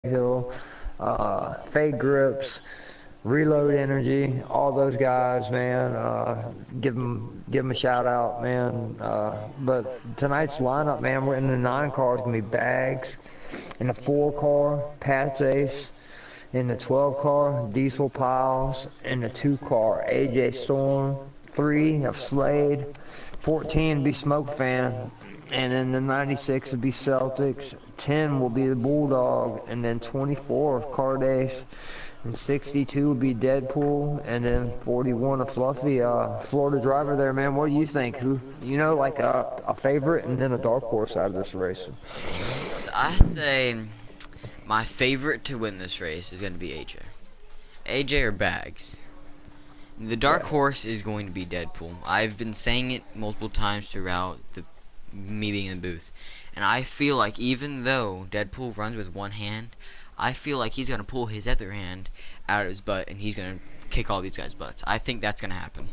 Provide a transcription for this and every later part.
Hill, Fade Grips, Reload Energy, all those guys, man. Give them a shout out, man. But tonight's lineup, man, we're in the 9 car. It's gonna be Bags. In the 4 car, Pat's Ace. In the 12 car, Diesel Piles. In the 2 car, AJ Storm. 3 of Slade. 14 will be Smoke Fan. And then the 96 will be Celtics. 10 will be the Bulldog. And then 24 of Cardace. And 62 will be Deadpool. And then 41 of Fluffy. Florida driver there, man. What do you think? Who, like a favorite and then a dark horse out of this race? I say my favorite to win this race is going to be AJ. AJ or Bags. The dark horse is going to be Deadpool. I've been saying it multiple times throughout me being in the booth. And I feel like even though Deadpool runs with one hand, I feel like he's going to pull his other hand out of his butt and he's going to kick all these guys' butts. I think that's going to happen.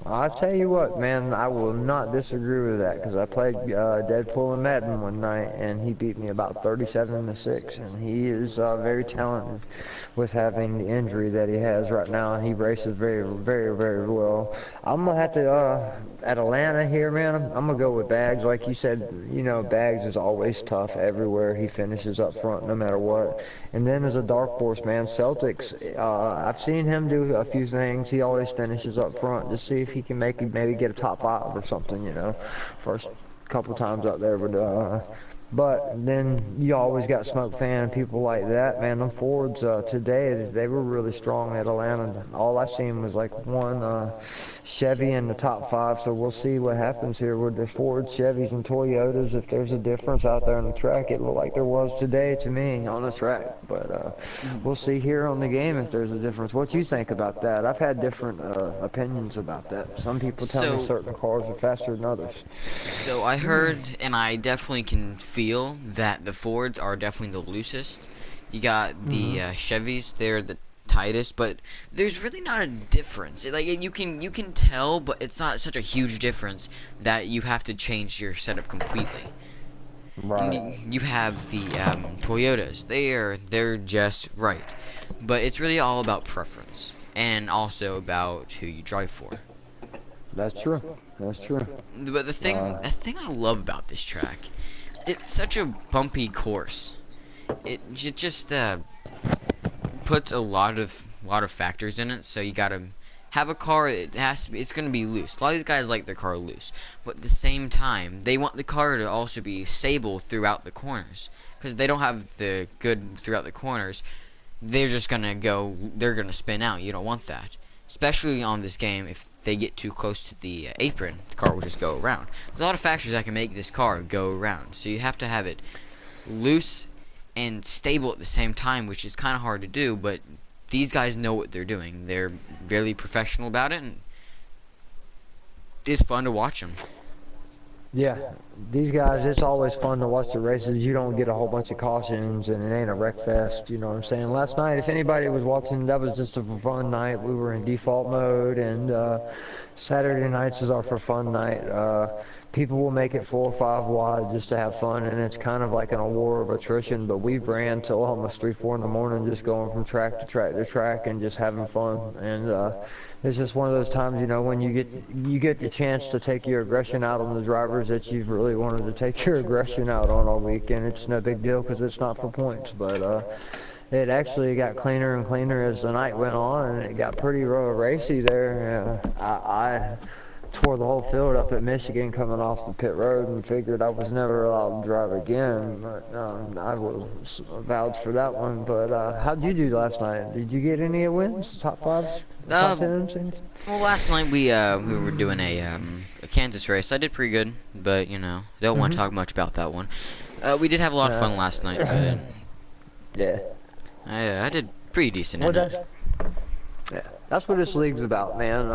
I'll tell you what, man, I will not disagree with that, because I played Deadpool and Madden one night, and he beat me about 37-6, and he is very talented with having the injury that he has right now, and he races very, very, very well. I'm going to have to, at Atlanta here, man, I'm going to go with Bags. Like you said, Bags is always tough everywhere. He finishes up front no matter what. And then as a dark horse, man, Celtics, I've seen him do a few things. He always finishes up front. Just see if he can maybe get a top 5 or something, first couple times out there. But then you always got Smoke Fan and people like that, man. Them Fords today, they were really strong at Atlanta. All I've seen was like one Chevy in the top 5, so we'll see what happens here with the Fords, Chevys, and Toyotas. If there's a difference out there on the track, it looked like there was today to me on the track. But we'll see here on the game if there's a difference. What do you think about that? I've had different opinions about that. Some people tell me certain cars are faster than others. So I heard, and I definitely can feel that the Fords are definitely the loosest. You got the Chevys, they're the tightest, but there's really not a difference. You can tell, but it's not such a huge difference that you have to change your setup completely. Right. You have the Toyotas. They're just right, but it's really all about preference and also about who you drive for. That's true. That's true. But the thing I love about this track, it's such a bumpy course. It just puts a lot of factors in it. So you gotta have a car. It's gonna be loose. A lot of these guys like their car loose, but at the same time, they want the car to also be stable throughout the corners. Because they don't have the good throughout the corners, they're just gonna go. They're gonna spin out. You don't want that, especially on this game. If they get too close to the apron, the car will just go around. There's a lot of factors that can make this car go around. So you have to have it loose and stable at the same time, which is kind of hard to do, but these guys know what they're doing. They're very professional about it, and it's fun to watch them. Yeah, these guys, it's always fun to watch the races. You don't get a whole bunch of cautions, and it ain't a wreck fest, you know what I'm saying? Last night, if anybody was watching, that was just a fun night. We were in default mode, and Saturday nights is our for fun night. People will make it 4 or 5 wide just to have fun, and it's kind of like an war of attrition, but we ran till almost 3, 4 in the morning just going from track to track to track and just having fun. And it's just one of those times, when you get the chance to take your aggression out on the drivers that you've really wanted to take your aggression out on all week, and it's no big deal because it's not for points. But it actually got cleaner and cleaner as the night went on, and it got pretty racy there. I tore the whole field up at Michigan coming off the pit road and figured I was never allowed to drive again, but I was vouched for that one. But how'd you do last night? Did you get any wins? Top 5s? Top 10s? Well, last night we were doing a Kansas race. I did pretty good, but don't want to talk much about that one. We did have a lot of fun last night, but yeah, I did pretty decent in it. Yeah, that's what this league's about, man.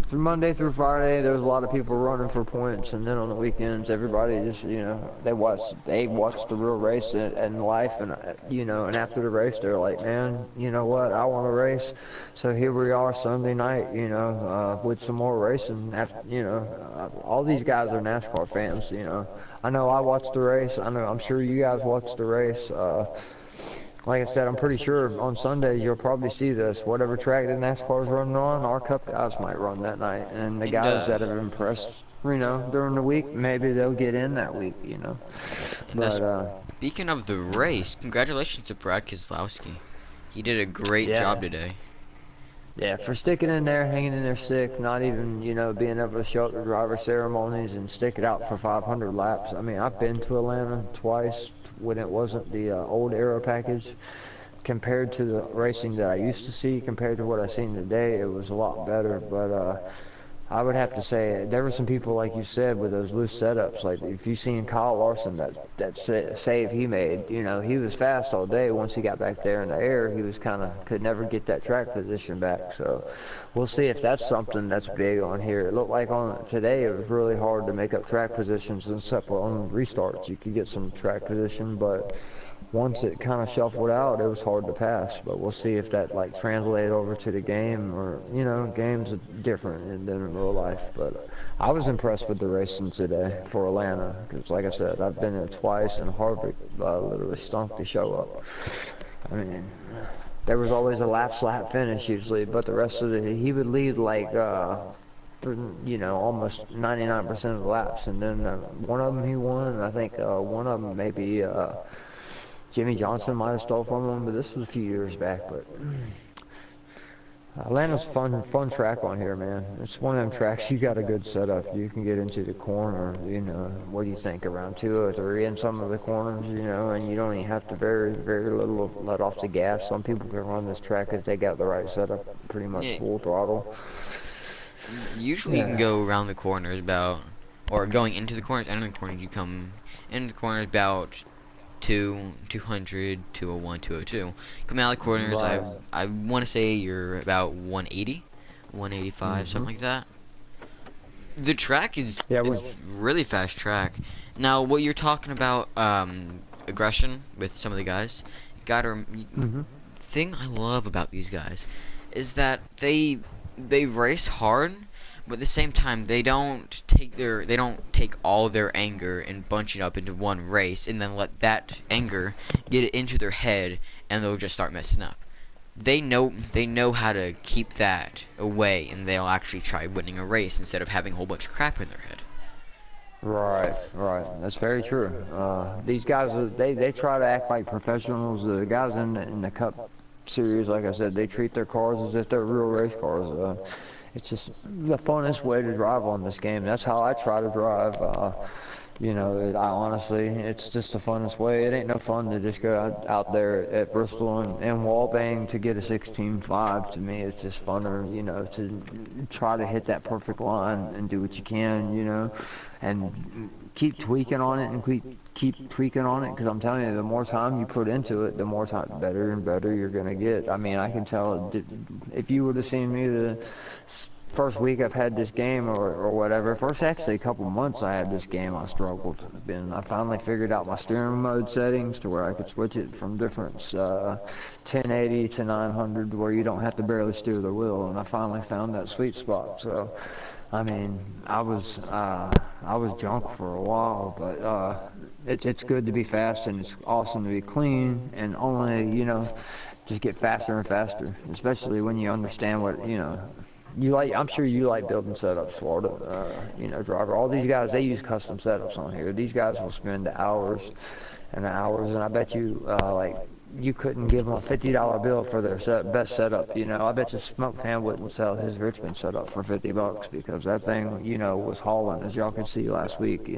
Through Monday through Friday, there's a lot of people running for points, and then on the weekends, everybody just, they watch the real race and life, and and after the race, they're like, man, you know what, I want to race. So here we are Sunday night, with some more racing. All these guys are NASCAR fans, I know I watched the race. I'm sure you guys watched the race. Like I said, I'm pretty sure on Sundays you'll probably see this. Whatever track the NASCAR's running on, our Cup guys might run that night. And the And guys that have impressed, during the week, maybe they'll get in that week. now But, speaking of the race, congratulations to Brad Keselowski. He did a great yeah. job today. Yeah, for sticking in there, hanging in there sick, not even, being able to show up to driver ceremonies and stick it out for 500 laps. I mean, I've been to Atlanta twice when it wasn't the old Aero package. Compared to the racing that I used to see, compared to what I seen today, it was a lot better. But I would have to say there were some people, like you said, with those loose setups. Like if you seen Kyle Larson, that save he made, he was fast all day. Once he got back there in the air, he was could never get that track position back. So we'll see if that's something that's big on here. It looked like on today it was really hard to make up track positions, except on restarts you could get some track position, but once it kind of shuffled out, it was hard to pass. But we'll see if that translated over to the game, or games are different than in real life. But I was impressed with the racing today for Atlanta, because like I said, I've been there twice, and Harvick literally stunk to show up. I mean, there was always a lap finish usually, but the rest of he would lead almost 99% of the laps, and then one of them he won, and I think one of them maybe. Jimmy Johnson might have stole from him, but this was a few years back. But Atlanta's fun track on here, man. It's one of them tracks you got a good setup. You can get into the corner, what do you think, around 2 or 3 in some of the corners, and you don't even have to very, very little let off the gas. Some people can run this track if they got the right setup, pretty much Yeah, full throttle. usually you can Yeah. go around the corners or going into the corners, and in the corners you come into the corners about 200, 201, 202. Coming out of the corners, I Right. I want to say you're about 180, 185, hmm something like that. The track is Yeah, it's really fast track. Now, what you're talking about, aggression with some of the guys, gotta hmm thing I love about these guys is that they race hard, but at the same time they don't take all their anger and bunch it up into one race and then let that anger get it into their head and they'll just start messing up. They know how to keep that away, and they'll actually try winning a race instead of having a whole bunch of crap in their head. Right, right. That's very true. These guys, they try to act like professionals. The guys in the Cup Series, like I said, they treat their cars as if they're real race cars. It's just the funnest way to drive on this game. That's how I try to drive. I honestly, it's just the funnest way. It ain't no fun to just go out there at Bristol and wallbang to get a 16.5. To me, it's just funner, to try to hit that perfect line and do what you can, and keep tweaking on it and keep tweaking on it, because I'm telling you, the more time you put into it, the more time better and better you're gonna get. I mean, I can tell if you would have seen me the first week I've had this game, or whatever. First, actually, a couple months I had this game, I struggled. Then I finally figured out my steering mode settings to where I could switch it from different 1080 to 900, where you don't have to barely steer the wheel. And I finally found that sweet spot. So, I mean, I was junk for a while, but it's good to be fast, and it's awesome to be clean, and only just get faster and faster, especially when you understand what you like. I'm sure you like building setups, Florida, driver. All these guys, they use custom setups on here. These guys will spend hours and hours, and I bet you, you couldn't give them a $50 bill for their best setup. I bet you Smoke Fan wouldn't sell his Richmond setup for $50, because that thing, was hauling, as y'all can see last week.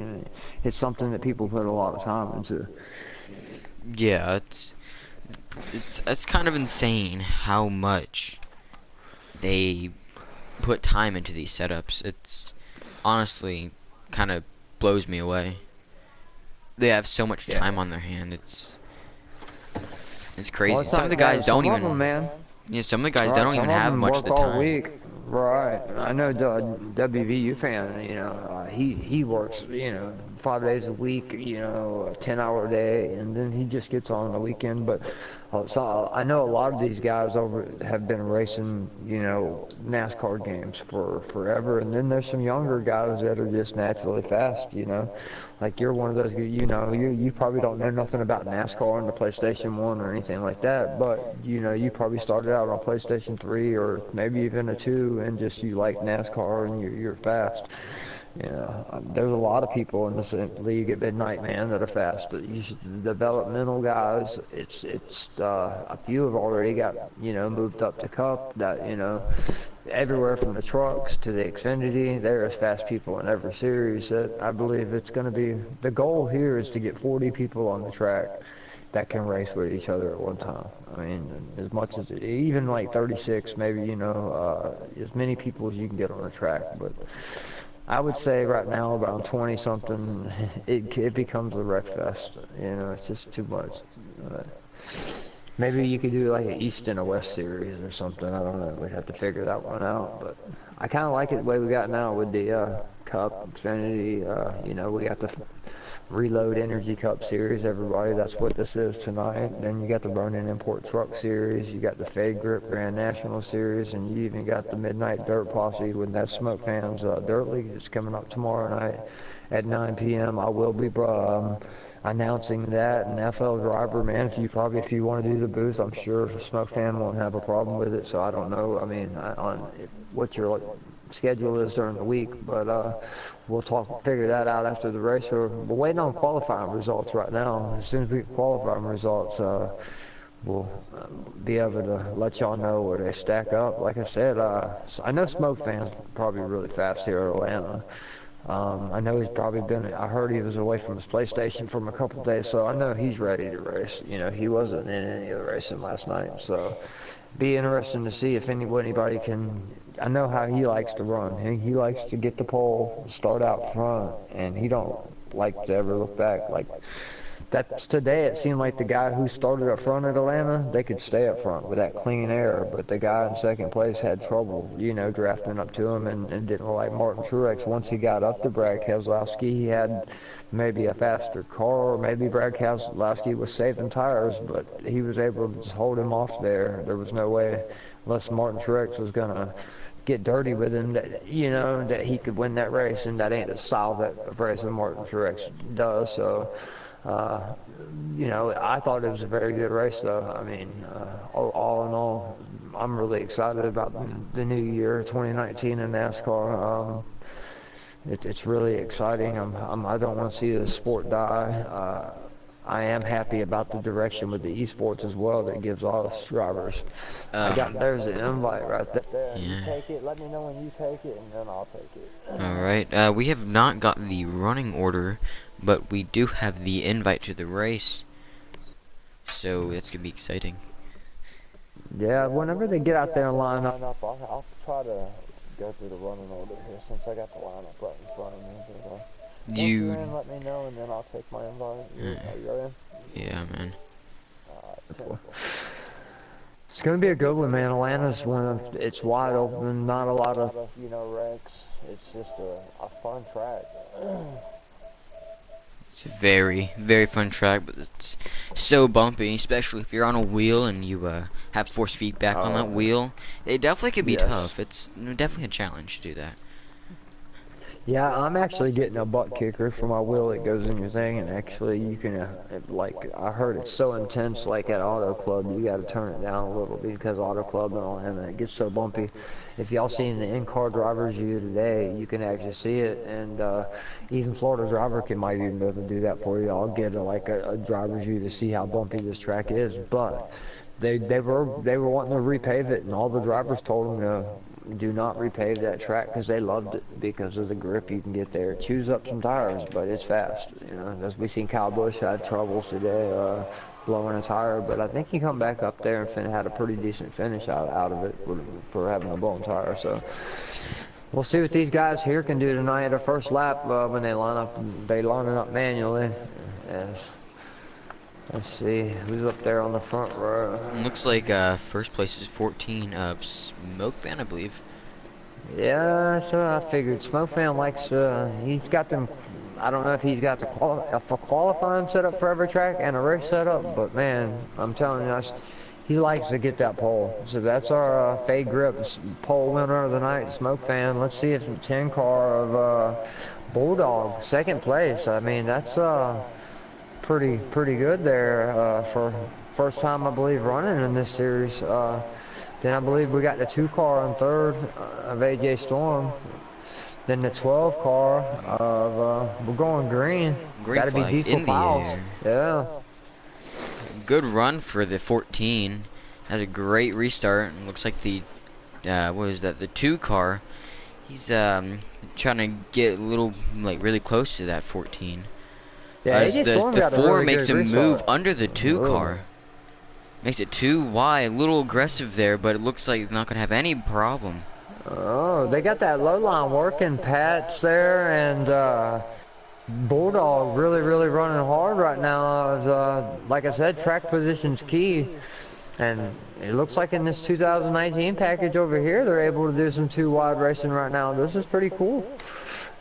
It's something that people put a lot of time into. Yeah, it's kind of insane how much they put time into these setups. It's honestly kind of blows me away. They have so much Yeah. time on their hand. It's Well, crazy. it's Some of not the guys some don't of them, even. man. Yeah, some of the guys, they Right, don't even some of have them much of work the all time. week. Right, I know the WVU fan. He works 5 days a week. 10-hour day, and then he just gets on the weekend. But so I know a lot of these guys over have been racing NASCAR games for forever, and then there's some younger guys that are just naturally fast. Like you're one of those. You probably don't know nothing about NASCAR on the PlayStation 1 or anything like that, but you probably started out on PlayStation 3 or maybe even a 2, and just you like NASCAR and you're fast. There's a lot of people in this league at midnight, man, that are fast. But developmental guys, a few have already got moved up to Cup. That everywhere from the trucks to the Xfinity, there is fast people in every series. That I believe it's going to be the goal here is to get 40 people on the track that can race with each other at one time. I mean, as much as even like 36, maybe as many people as you can get on the track, but. I would say right now around 20 something, it becomes a wreck fest. It's just too much. Uh, Maybe you could do like an East and a West series or something. I don't know. We'd have to figure that one out. But I kind of like it the way we got now with the Cup, Xfinity. We got the Reload Energy Cup series. Everybody, that's what this is tonight. Then you got the Ronin Import Truck series. You got the Fade Grip Grand National series, and you even got the Midnight Dirt Posse with that Smoke Fans Dirt League. It's coming up tomorrow night at 9 p.m. I will be announcing that. And FL Driver, man, if you want to do the booth, I'm sure Smoke Fan won't have a problem with it. So I don't know. I mean, what your schedule is during the week, but we'll figure that out after the race. We're waiting on qualifying results right now. As soon as we get qualifying results, we'll be able to let y'all know where they stack up. Like I said, I know Smoke Fan's probably really fast here in Atlanta. I know he's probably I heard he was away from his PlayStation for a couple of days, so I know he's ready to race. He wasn't in any of the racing last night, so be interesting to see if anybody can. I know how he likes to run. He likes to get the pole, start out front, and he don't like to ever look back. Like that's today. It seemed like the guy who started up front at Atlanta, they could stay up front with that clean air, but the guy in second place had trouble, drafting up to him, and didn't look like Martin Truex. Once he got up to Brad Keselowski, he had maybe a faster car, or maybe Brad Keselowski was saving tires, but he was able to just hold him off there. There was no way, unless Martin Truex was gonna get dirty with him, that that he could win that race, and that ain't the style that race that Martin Truex does. So. I thought it was a very good race, though. I mean, all in all, I'm really excited about the new year, 2019 in NASCAR. It's really exciting. I don't want to see the sport die. I am happy about the direction with the esports as well that gives all us drivers. There's an invite right there. You Yeah. take it, let me know when you take it, and then I'll take it. Alright, we have not got the running order, but we do have the invite to the race, so that's gonna be exciting. Yeah, whenever they get out there and line up, I'll try to go through the running order here since I got the lineup right in front of me. But, once you're in, let me know, and then I'll take my invite. Are you in? Yeah, man. Cool. It's going to be a good one, man. Atlanta's it's wide open, not a lot of, wrecks. It's just a fun track. It's a very, very fun track, but it's so bumpy, especially if you're on a wheel and you have force feedback on that wheel. It definitely could be tough. It's definitely a challenge to do that. Yeah, I'm actually getting a butt kicker for my wheel that goes in your thing, and actually you can, I heard it's so intense, like at Auto Club, you got to turn it down a little because Auto Club and all, and it gets so bumpy. If y'all seen the in-car driver's view today, you can actually see it, and even Florida Driver might even be able to do that for you. I'll get a driver's view to see how bumpy this track is, but they were wanting to repave it, and all the drivers told them do not repave that track because they loved it because of the grip you can get there. It chews up some tires, but it's fast. As we seen Kyle Busch had troubles today blowing a tire, but I think he come back up there and had a pretty decent finish out of it for having a blown tire. So we'll see what these guys here can do tonight at a first lap when they line up. They line it up manually. Yes. Let's see who's up there on the front row. Looks like first place is 14 of Smoke Van, I believe. Yeah, so I figured. Smoke Fan likes, he's got them, I don't know if he's got the qualifying set up for every track and a race setup, but man, I'm telling you, he likes to get that pole. So that's our Fade Grips pole winner of the night, Smoke Fan. Let's see if the 10 car of Bulldog, second place. I mean, that's pretty good there for first time, I believe, running in this series. Then I believe we got the 2 car in third of AJ Storm. Then the 12 car of, we're going green. Got to be Diesel Pals. Yeah. Good run for the 14. Has a great restart. Looks like the, what is that, the 2 car. He's trying to get a little, like, really close to that 14. Yeah, the 4 really makes him restart. move under the 2 car. Makes it too wide, a little aggressive there, but it looks like it's not going to have any problem. Oh, they got that low line working, Pat's there, and Bulldog really running hard right now. Like I said, track position's key. And it looks like in this 2019 package over here, they're able to do some 2 wide racing right now. This is pretty cool.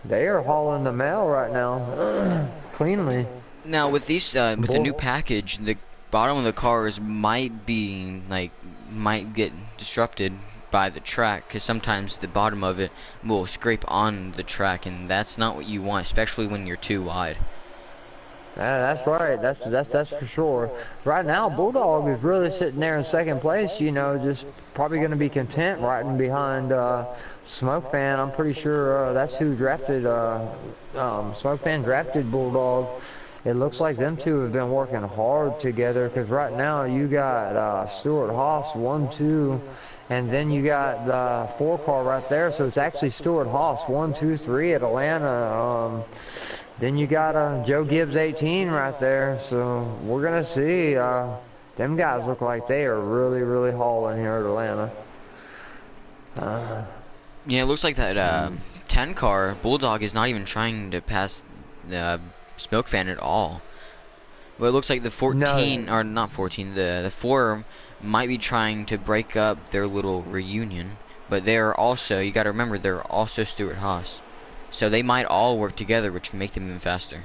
They are hauling the mail right now, cleanly. Now with these, with the new package, the bottom of the cars might get disrupted by the track, because sometimes the bottom of it will scrape on the track, and that's not what you want, especially when you're too wide. That's right. That's for sure. Right now, Bulldog is really sitting there in second place. You know, just probably going to be content riding behind Smoke Fan. I'm pretty sure that's who drafted Smoke Fan drafted Bulldog. It looks like them two have been working hard together, because right now you got Stuart Haas 1, 2, and then you got the 4 car right there. So it's actually Stuart Haas 1, 2, 3 at Atlanta. Then you got Joe Gibbs 18 right there. So we're gonna see. Them guys look like they are really hauling here at Atlanta. Yeah, it looks like that 10 car Bulldog is not even trying to pass the Smoke Fan at all. But it looks like the 14, or not 14, the 4 might be trying to break up their little reunion. But they're also, you gotta remember, they're also Stuart Haas. So they might all work together, which can make them even faster.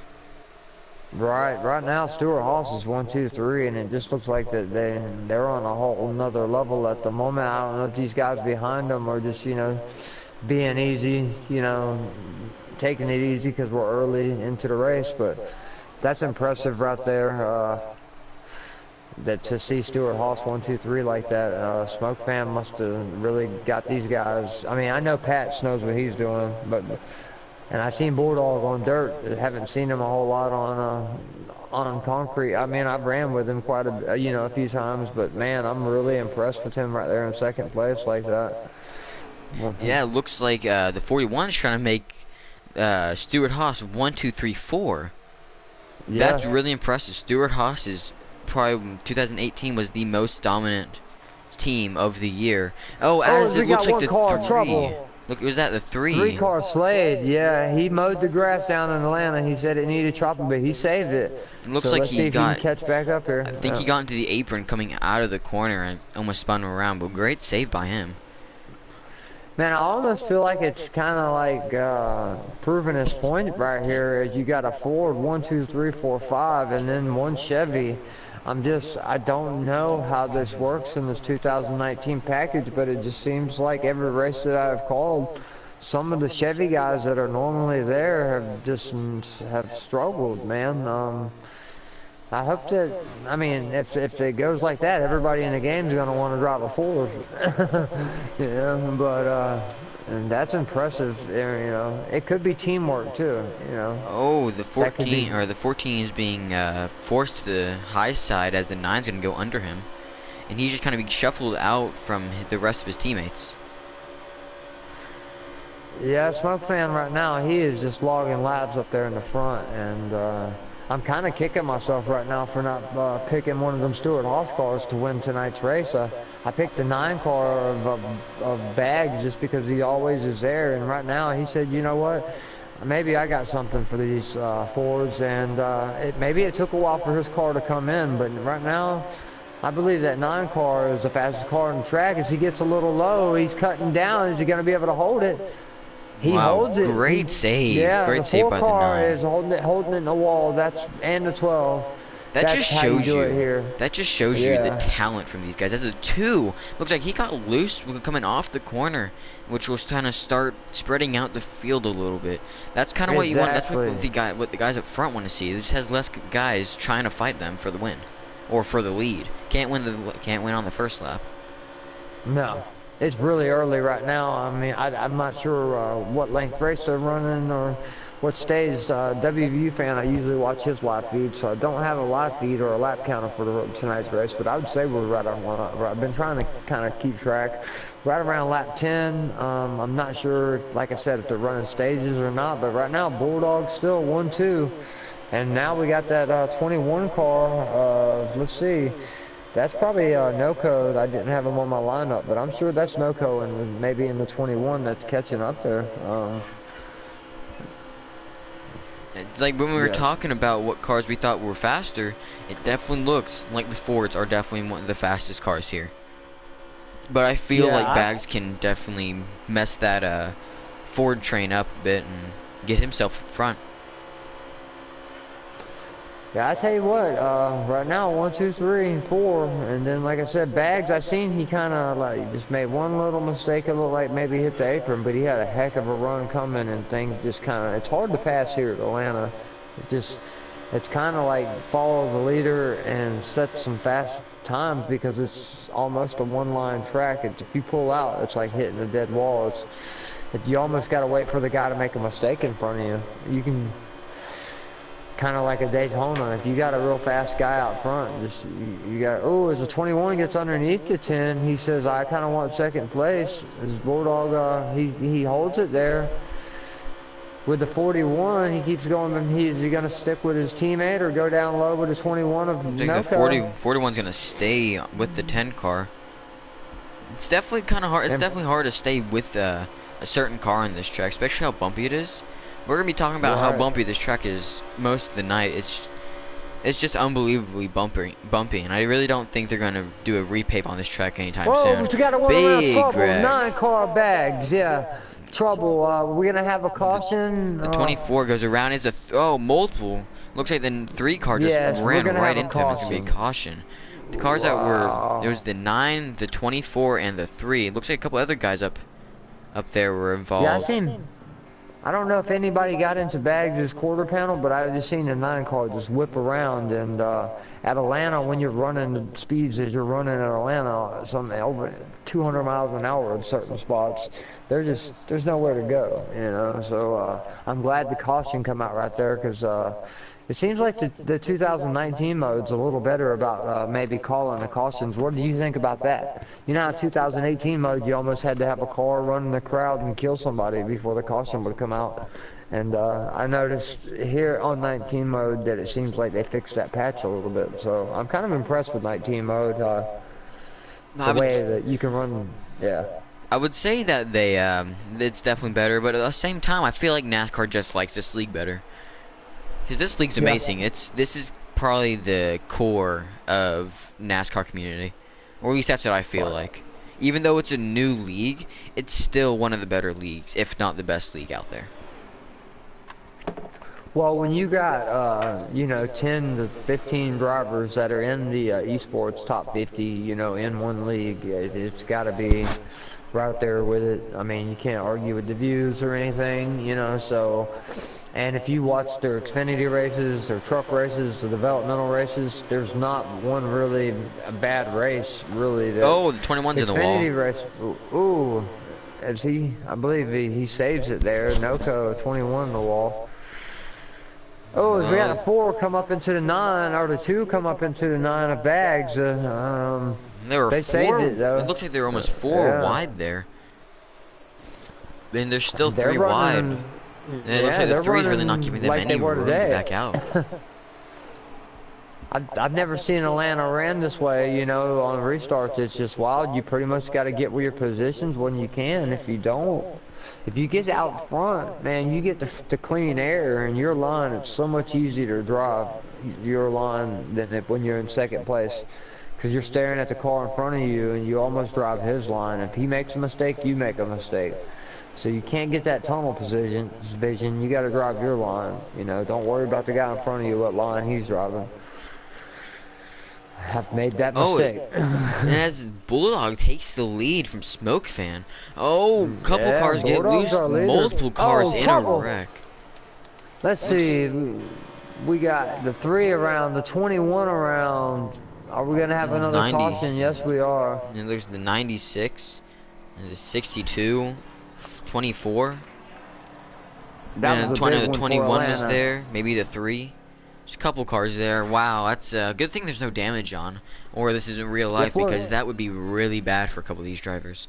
Right now Stuart Haas is 1, 2, 3, and it just looks like that they're on a whole another level at the moment. I don't know if these guys behind them are just, you know, being easy, you know, taking it easy because we're early into the race, but that's impressive right there. That to see Stuart Haas 1, 2, 3 like that, Smoke Fan must have really got these guys. I mean, I know Pat knows what he's doing, and I've seen Bulldog on dirt. I haven't seen him a whole lot on concrete. I mean, I've ran with him quite a few times, but man, I'm really impressed with him right there in second place like that. Yeah, it looks like the 41 is trying to make Stuart Haas 1, 2, 3, 4. Yeah. That's really impressive. Stuart Haas is probably 2018 was the most dominant team of the year. Oh, as it looks like the 3. Look, was that the 3? 3 car Slade, yeah. He mowed the grass down in Atlanta. He said it needed chopping, but he saved it. It looks like he got, he can catch back up here. I think he got into the apron coming out of the corner and almost spun him around, but great save by him. Man, I almost feel like it's kind of like proving his point right here. As you got a Ford 1, 2, 3, 4, 5, and then 1 Chevy. I don't know how this works in this 2019 package, but it just seems like every race that I've called, some of the Chevy guys that are normally there have struggled, man. I hope that, I mean, if it goes like that, everybody in the game is going to want to drive a Ford. Yeah, but and that's impressive. You know, it could be teamwork too. You know. Oh, the 14 is being forced to the high side as the 9's going to go under him, and he's just kind of being shuffled out from the rest of his teammates. Yeah, Smoke Fan right now, he is just logging laps up there in the front, and I'm kind of kicking myself right now for not picking one of them Stuart Haas cars to win tonight's race. I picked the 9 car of Bags just because he always is there, and right now he said, you know what, maybe I got something for these Fords, and maybe it took a while for his car to come in, but right now, I believe that 9 car is the fastest car on the track. As he gets a little low, he's cutting down. Is he going to be able to hold it? He Wow, holds it. great save. Yeah, Great the save 4 by the car 9. is holding it in the wall. And the 12. That That's just how you shows do you. it here. That just shows you the Yeah. talent from these guys. As a 2, looks like he got loose coming off the corner, which was kind of start spreading out the field a little bit. That's kind of what you want. That's Exactly. what the guys up front want to see. It just has less guys trying to fight them for the win, or for the lead. Can't win on the first lap. No. It's really early right now. I mean, I'm not sure what length race they're running or what stage. WVU fan, I usually watch his live feed, so I don't have a live feed or a lap counter for tonight's race, but I would say we're right on one. I've been trying to kind of keep track. Right around lap 10. I'm not sure, like I said, if they're running stages or not, but right now, Bulldog's still 1-2. And now we got that 21 car. Let's see. That's probably no code. I didn't have him on my lineup, but I'm sure that's no code, and maybe in the 21 that's catching up there. It's like when we were Yeah. talking about what cars we thought were faster, it definitely looks like the Fords are definitely one of the fastest cars here. But I feel Yeah, like Bags can definitely mess that Ford train up a bit and get himself in front. Yeah, I tell you what, right now 1, 2, 3, 4, and then like I said, Bags, I seen he kind of like just made one little mistake. It looked like maybe hit the apron, but he had a heck of a run coming, and things just kind of, it's hard to pass here at Atlanta. It's kind of like follow the leader and set some fast times because it's almost a one-line track. If you pull out, it's like hitting a dead wall. You almost got to wait for the guy to make a mistake in front of you. You can. Kind of like a Daytona. If you got a real fast guy out front, just you got. Oh, as the 21 gets underneath the 10, he says, "I kind of want second place." His Bulldog, he holds it there. With the 41, he keeps going. Is he going to stick with his teammate or go down low with his 21 of I think no the 41's gonna stay with the 10 car. It's definitely kind of hard. It's definitely hard to stay with a certain car on this track, especially how bumpy it is. We're gonna be talking about how bumpy this track is most of the night. It's just unbelievably bumpy, and I really don't think they're gonna do a repave on this track anytime soon. Whoa, we got a one around Big trouble. wreck. 9 car Bags, yeah. Trouble. We're gonna have a caution. The 24 goes around as multiple. Looks like the 3 car just Yes, we're ran gonna right have a into him. It's gonna be a caution. The cars that were, there was the 9, the 24, and the 3. It looks like a couple other guys up there were involved. Yeah, I seen. I don't know if anybody got into Bags' quarter panel, but I just seen the 9 car just whip around. And at Atlanta, when you're running the speeds as you're running at Atlanta, something over 200 miles an hour in certain spots, there's nowhere to go, you know. So I'm glad the caution come out right there because it seems like the 2019 mode's a little better about maybe calling the cautions. What do you think about that? You know how 2018 mode, you almost had to have a car run in the crowd and kill somebody before the caution would come out. And I noticed here on 19 mode that it seems like they fixed that patch a little bit. So I'm kind of impressed with 19 mode, the way that you can run, yeah. I would say that it's definitely better, but at the same time, I feel like NASCAR just likes this league better. Because this league's amazing. This is probably the core of NASCAR community, or at least that's what I feel like. Even though it's a new league, it's still one of the better leagues, if not the best league out there. Well, when you got 10 to 15 drivers that are in the esports top 50, in one league, it's got to be right there with it. I mean, you can't argue with the views or anything, so. And if you watch their Xfinity races, their truck races, the developmental races, there's not one really a bad race, really. Oh, the 21's in the wall. Xfinity race, I believe he saves it there. Noco 21 in the wall. Oh, we got a 4 come up into the 9, or the 2 come up into the 9 of Bags. They saved it, though. It looks like they were almost 4 wide there. And they're still 3 wide. And it looks like the 3's really not giving them any room to back out. I've never seen Atlanta ran this way, on restarts. It's just wild. You pretty much got to get with your positions when you can. If you don't, If you get out front, man, you get the clean air, and your line, it's so much easier to drive your line than when you're in second place. Because you're staring at the car in front of you, and you almost drive his line. If he makes a mistake, you make a mistake. So you can't get that tunnel vision. You got to drive your line. You know, don't worry about the guy in front of you, what line he's driving. I've made that mistake. And as Bulldog takes the lead from Smoke Fan. Oh, couple cars get loose, multiple cars in a wreck. Let's see. We got the 3 around, the 21 around. Are we going to have another 90. caution? Yes, we are. And there's the 96, and the 62, 24. That was a big the one 21 was there, maybe the 3. There's a couple cars there. Wow, that's a good thing there's no damage on. Or this isn't real life, because that would be really bad for a couple of these drivers.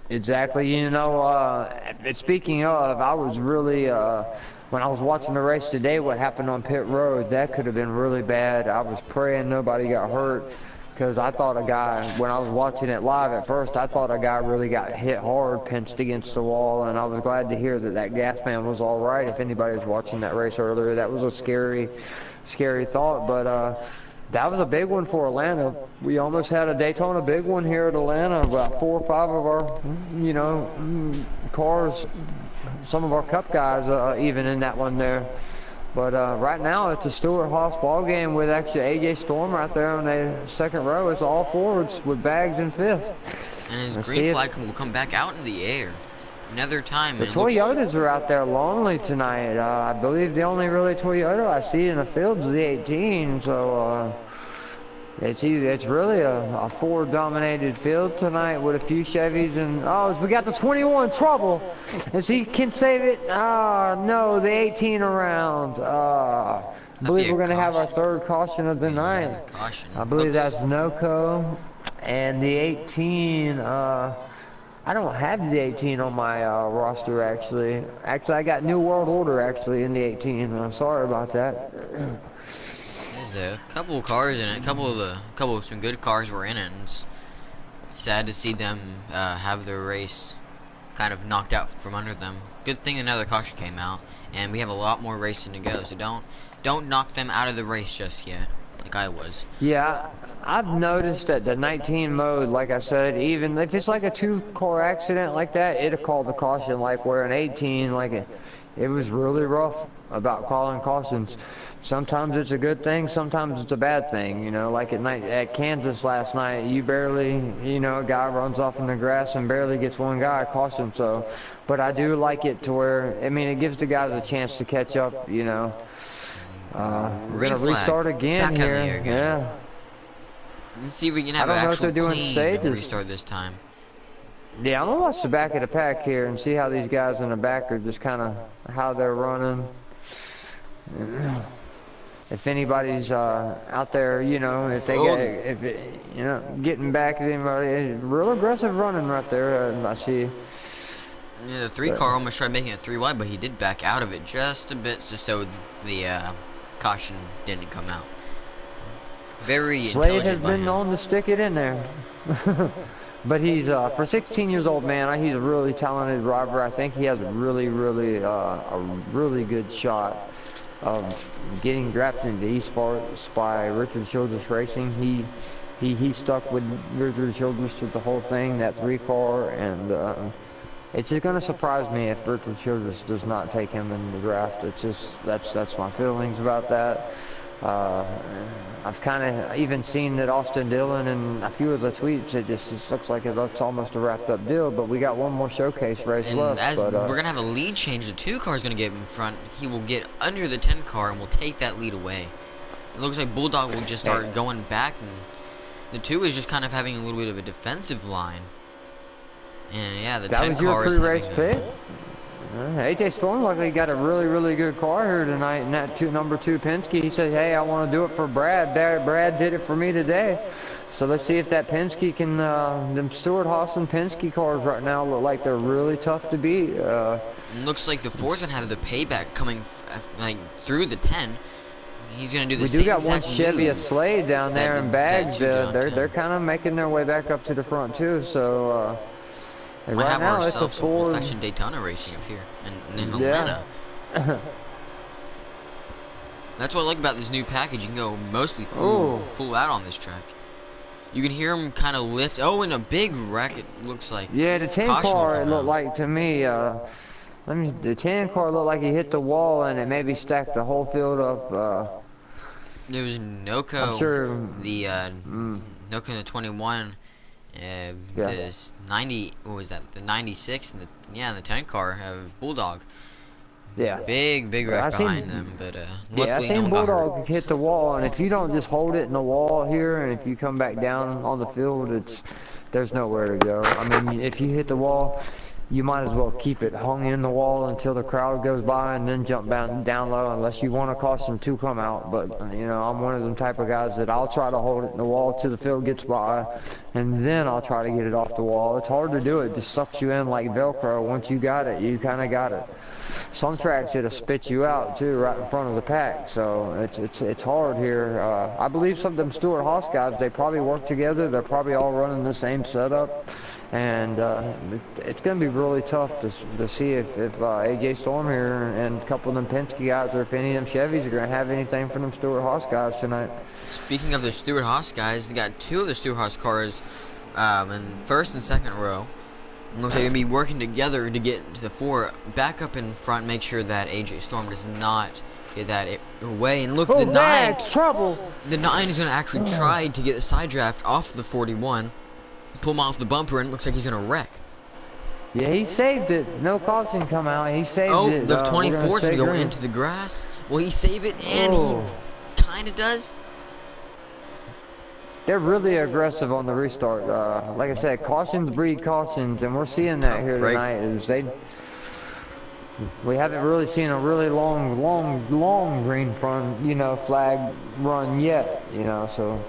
Exactly. You know, speaking of, I was really, when I was watching the race today, what happened on pit road, that could have been really bad. I was praying nobody got hurt, because I thought a guy, when I was watching it live at first, I thought a guy really got hit hard, pinched against the wall, and I was glad to hear that gas man was all right. If anybody was watching that race earlier, that was a scary thought, but that was a big one for Atlanta. We almost had a Daytona big one here at Atlanta. About 4 or 5 of our, you know, cars, some of our Cup guys even in that one there. But right now it's a Stewart-Haas ball game with actually A.J. Storm right there on the second row. It's all forwards with Bags in 5th. And his green flag will come back out in the air. Another time. The Toyotas are out there lonely tonight. I believe the only really Toyota I see in the field is the 18. So it's really a Ford-dominated field tonight with a few Chevys. And we got the 21 trouble. As he can save it. No, the 18 around. I believe we're going to have our 3rd caution of the night. I believe that's Noco. And the 18, I don't have the 18 on my roster, actually. Actually, I got New World Order, actually, in the 18. I'm sorry about that. There's a couple of cars in it. Some good cars were in it. And it's sad to see them have their race kind of knocked out from under them. Good thing another caution came out, and we have a lot more racing to go. So don't knock them out of the race just yet, like I was. Yeah, I've noticed that the 19 mode, like I said, even if it's like a 2-car accident like that, it'll call the caution. Like where an 18, it was really rough about calling cautions. Sometimes it's a good thing, sometimes it's a bad thing. You know, like at Kansas last night, you barely, you know, a guy runs off in the grass and barely gets one guy a caution. So, but I do like it to where, I mean, it gives the guys a chance to catch up, you know. We're going to restart again here. Yeah. Let's see if we can have an actual clean restart this time. Yeah, I'm going to watch the back of the pack here and see how these guys in the back are just kind of how they're running. If anybody's out there, you know, if they getting back at anybody, real aggressive running right there, I see. Yeah, the 3-car almost tried making it 3 wide, but he did back out of it just a bit, just so the caution didn't come out. Very Slade has been known to stick it in there. But he's, for 16 years old, man, he's a really talented driver. I think he has a really good shot of getting drafted into esports by Richard Childress Racing. He stuck with Richard Childress through the whole thing, that 3-car, and it's just going to surprise me if Richard Childress does not take him in the draft. It's just, that's my feelings about that. I've kind of even seen that Austin Dillon and a few of the tweets, it just looks like it's almost a wrapped up deal, but we got one more showcase race left. As we're going to have a lead change, the 2-car is going to get in front. He will get under the 10-car and will take that lead away. It looks like Bulldog will just start going back, and the 2 is just kind of having a little bit of a defensive line. And yeah, the 10-car is that was your pre-race pick? AJ Storm luckily got a really good car here tonight in that number 2 Penske. He said, hey, I want to do it for Brad. Brad did it for me today. So let's see if that Penske can, them Stewart-Haas and Penske cars right now look like they're really tough to beat. Looks like the Fords gonna have the payback coming like through the 10. He's gonna do the same. We do got one Chevy of Slade down there in Bags. They're kind of making their way back up to the front too. So And Might right have now it's a ourselves some Ford. old-fashioned Daytona racing up here in Yeah. Atlanta. That's what I like about this new package. You can go mostly Oh. full out on this track. You can hear them kind of lift. Oh, and a big wreck. It looks like Yeah, the 10 caution will car, it come looked out. like to me, the 10 car looked like he hit the wall and it maybe stacked the whole field up. There was I'm Noco, sure, the mm, Noco in the 21, yeah. the 90. What was that? The 96 and the 10 car have Bulldog. Yeah. Big wreck I behind seen, them, but yeah, I luckily no seen one got hurt. Bulldog hit the wall, and if you don't just hold it in the wall here, and if you come back down on the field, there's nowhere to go. I mean, if you hit the wall, you might as well keep it hung in the wall until the crowd goes by, and then jump down low, unless you want to cause them to come out. But you know, I'm one of them type of guys that I'll try to hold it in the wall till the field gets by, and then I'll try to get it off the wall. It's hard to do it; just sucks you in like Velcro. Once you got it, you kind of got it. Some tracks it'll spit you out too, right in front of the pack. So it's hard here. I believe some of them Stewart Haas guys, they probably work together. They're probably all running the same setup, and it's going to be really tough to see if AJ Storm here and a couple of them Penske guys, or if any of them Chevys are going to have anything for them Stewart Haas guys tonight. Speaking of the Stewart Haas guys, they got two of the Stewart Haas cars in first and second row. Looks like they're going to be working together to get to the four back up in front, make sure that AJ Storm does not get that away. And look, the 9, trouble. the 9 is going to actually try to get the side draft off the 41, pull him off the bumper, and it looks like he's going to wreck. Yeah, he saved it. No caution come out. He saved it. Oh, the 24 is going to go green. into the grass. Will he save it? And he kind of does. They're really aggressive on the restart. Like I said, cautions breed cautions, and we're seeing that here tonight. We haven't really seen a really long green front, flag run yet, So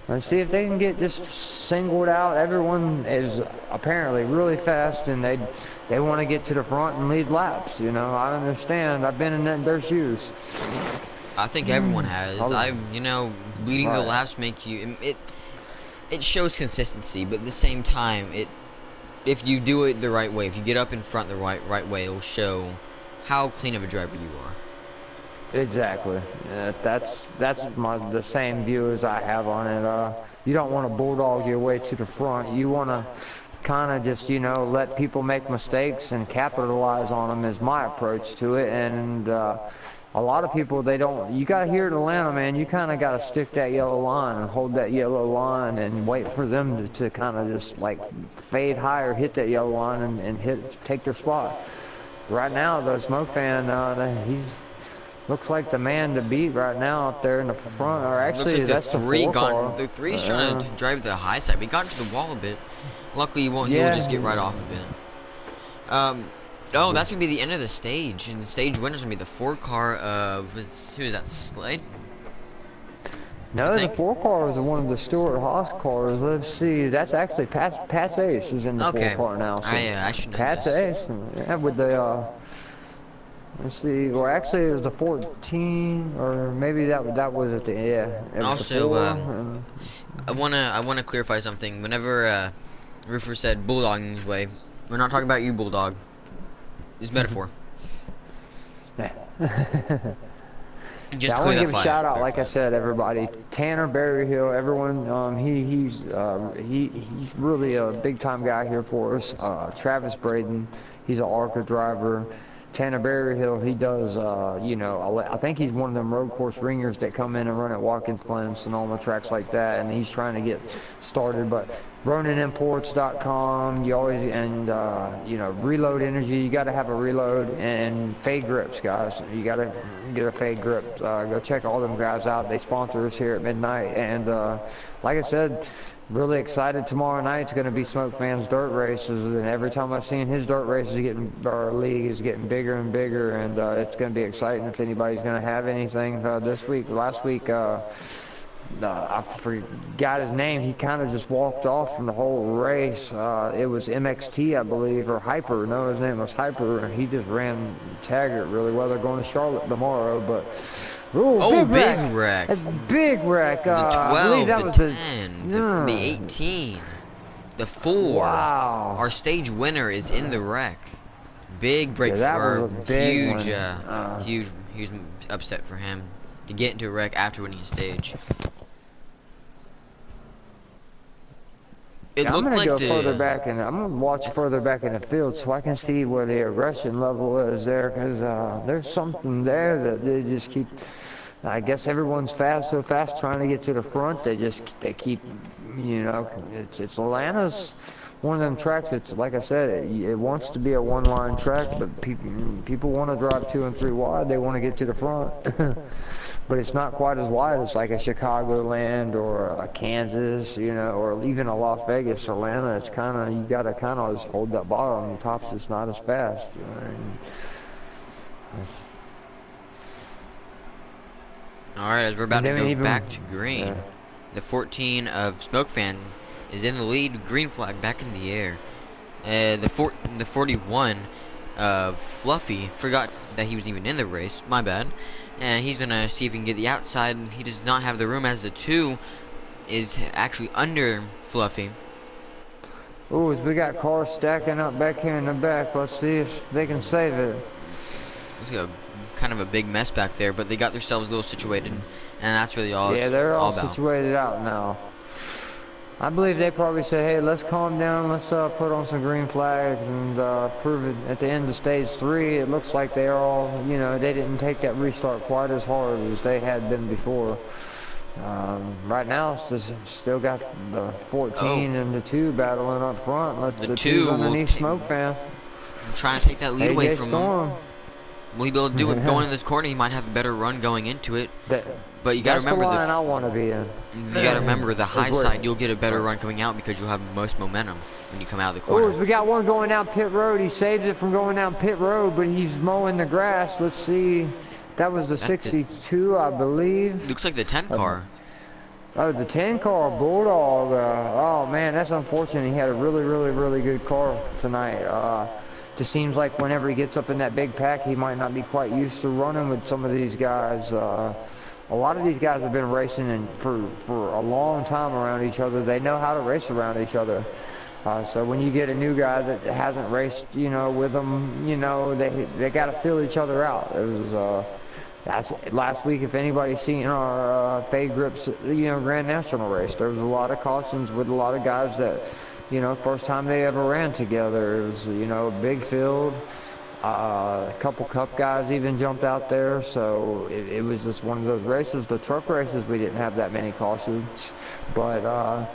let's see if they can get just singled out. Everyone is apparently really fast, and they want to get to the front and lead laps. I understand. I've been in their shoes. I think everyone has. Leading the laps make you it shows consistency, but at the same time, if you do it the right way, if you get up in front the right way, it'll show how clean of a driver you are. Exactly. That's the same view as I have on it. You don't want to bulldog your way to the front. You want to kind of just let people make mistakes and capitalize on them is my approach to it. And a lot of people, they don't. You got here in Atlanta, man, you kind of got to stick that yellow line and hold that yellow line and wait for them to kind of just like fade higher, hit that yellow line and take their spot. Right now, the Smoke fan, he's looks like the man to beat right now up there in the front. Or actually, like that's the 4 car. The 3's trying to drive the high side, but he got into the wall a bit. Luckily, he won't. He'll just get right off of it. Oh, that's gonna be the end of the stage, and the stage winner's gonna be the 4 car of who is that? Slade? No, the 4 car is one of the Stewart Haas cars. Let's see, that's actually Pat's Ace is in the 4 car now. So I should know Pat's this. Ace, yeah, with the let's see, or actually it was the 14, or maybe that was at the Also, I wanna clarify something. Whenever Roofer said Bulldog in his way, we're not talking about you, Bulldog. It's metaphor. Just I want to give a shout out, like I said, everybody. Tanner Berryhill, everyone. He's really a big time guy here for us. Travis Braden, he's an ARCA driver. Tanner Berryhill, he does, I think he's one of them road course ringers that come in and run at Watkins Glen, Sonoma, tracks like that, and he's trying to get started. But RoninImports.com, you always, and, Reload Energy, you got to have a reload, and Fade Grips, guys. You got to get a Fade Grip. Go check all them guys out. They sponsor us here at midnight, and like I said, really excited. Tomorrow night's going to be Smoke Fans dirt races, and every time I've seen his dirt races our league is getting bigger and bigger, and it's going to be exciting if anybody's going to have anything this week. Last week, I forgot his name. He kind of just walked off from the whole race. It was MXT, I believe, or Hyper. No, his name was Hyper. He just ran Taggart really well. They're going to Charlotte tomorrow, but big wreck. That's big wreck. The 12, I believe that the was 10, the 18. The 4, Wow. our stage winner, is in the wreck. Big break Yeah, that for was a big huge, one. huge upset for him to get into a wreck after winning a stage. It Yeah, I'm looked gonna like go further the back, and I'm gonna watch further back in the field so I can see where the aggression level is there, because there's something there that they just keep. I guess everyone's so fast trying to get to the front. They keep, you know, it's Atlanta's one of them tracks. It's like I said, it wants to be a one-line track, but people want to drive 2 and 3 wide. They want to get to the front. But it's not quite as wide as like a Chicagoland or a Kansas, you know, or even a Las Vegas. Atlanta, it's kind of, you got to kind of hold that bottom. The top's just not as fast. You know, Alright, as we're about to go back to green, yeah. the 14 of Smoke Fan is in the lead, green flag back in the air. The 41 of Fluffy forgot that he was even in the race, my bad. And he's gonna see if he can get the outside. He does not have the room, as the 2 is actually under Fluffy. Ooh, we got cars stacking up back here in the back. Let's see if they can save it. It's kind of a big mess back there, but they got themselves a little situated, and that's really all. Yeah, it's they're all about. situated out now. I believe they probably say, hey, let's calm down, let's put on some green flags and prove it. At the end of stage 3, it looks like they're all, you know, they didn't take that restart quite as hard as they had been before. Right now, it's still got the 14 and the 2 battling up front. The 2's 2 underneath Smoke Fan. Trying to take that lead away AJ from Storm. him. Will he be able to do it going in this corner? He might have a better run going into it. But you got to remember the line I want to be in. You got to remember the high side. You'll get a better run coming out because you'll have most momentum when you come out of the corner. Oh, we got one going down pit road. He saves it from going down pit road, but he's mowing the grass. Let's see. That was the 62, I believe. Looks like the 10 car. Oh, the 10 car, Bulldog. Oh, man, that's unfortunate. He had a really good car tonight. Just seems like whenever he gets up in that big pack, he might not be quite used to running with some of these guys. A lot of these guys have been racing for a long time around each other. They know how to race around each other. So when you get a new guy that hasn't raced, you know, with them, you know, they got to feel each other out. It was that's last week. If anybody's seen our Fade Grips, you know, Grand National race, there was a lot of cautions with a lot of guys that, you know, first time they ever ran together. It was, you know, a big field. A couple cup guys even jumped out there, so it was just one of those races. The truck races, we didn't have that many cautions, but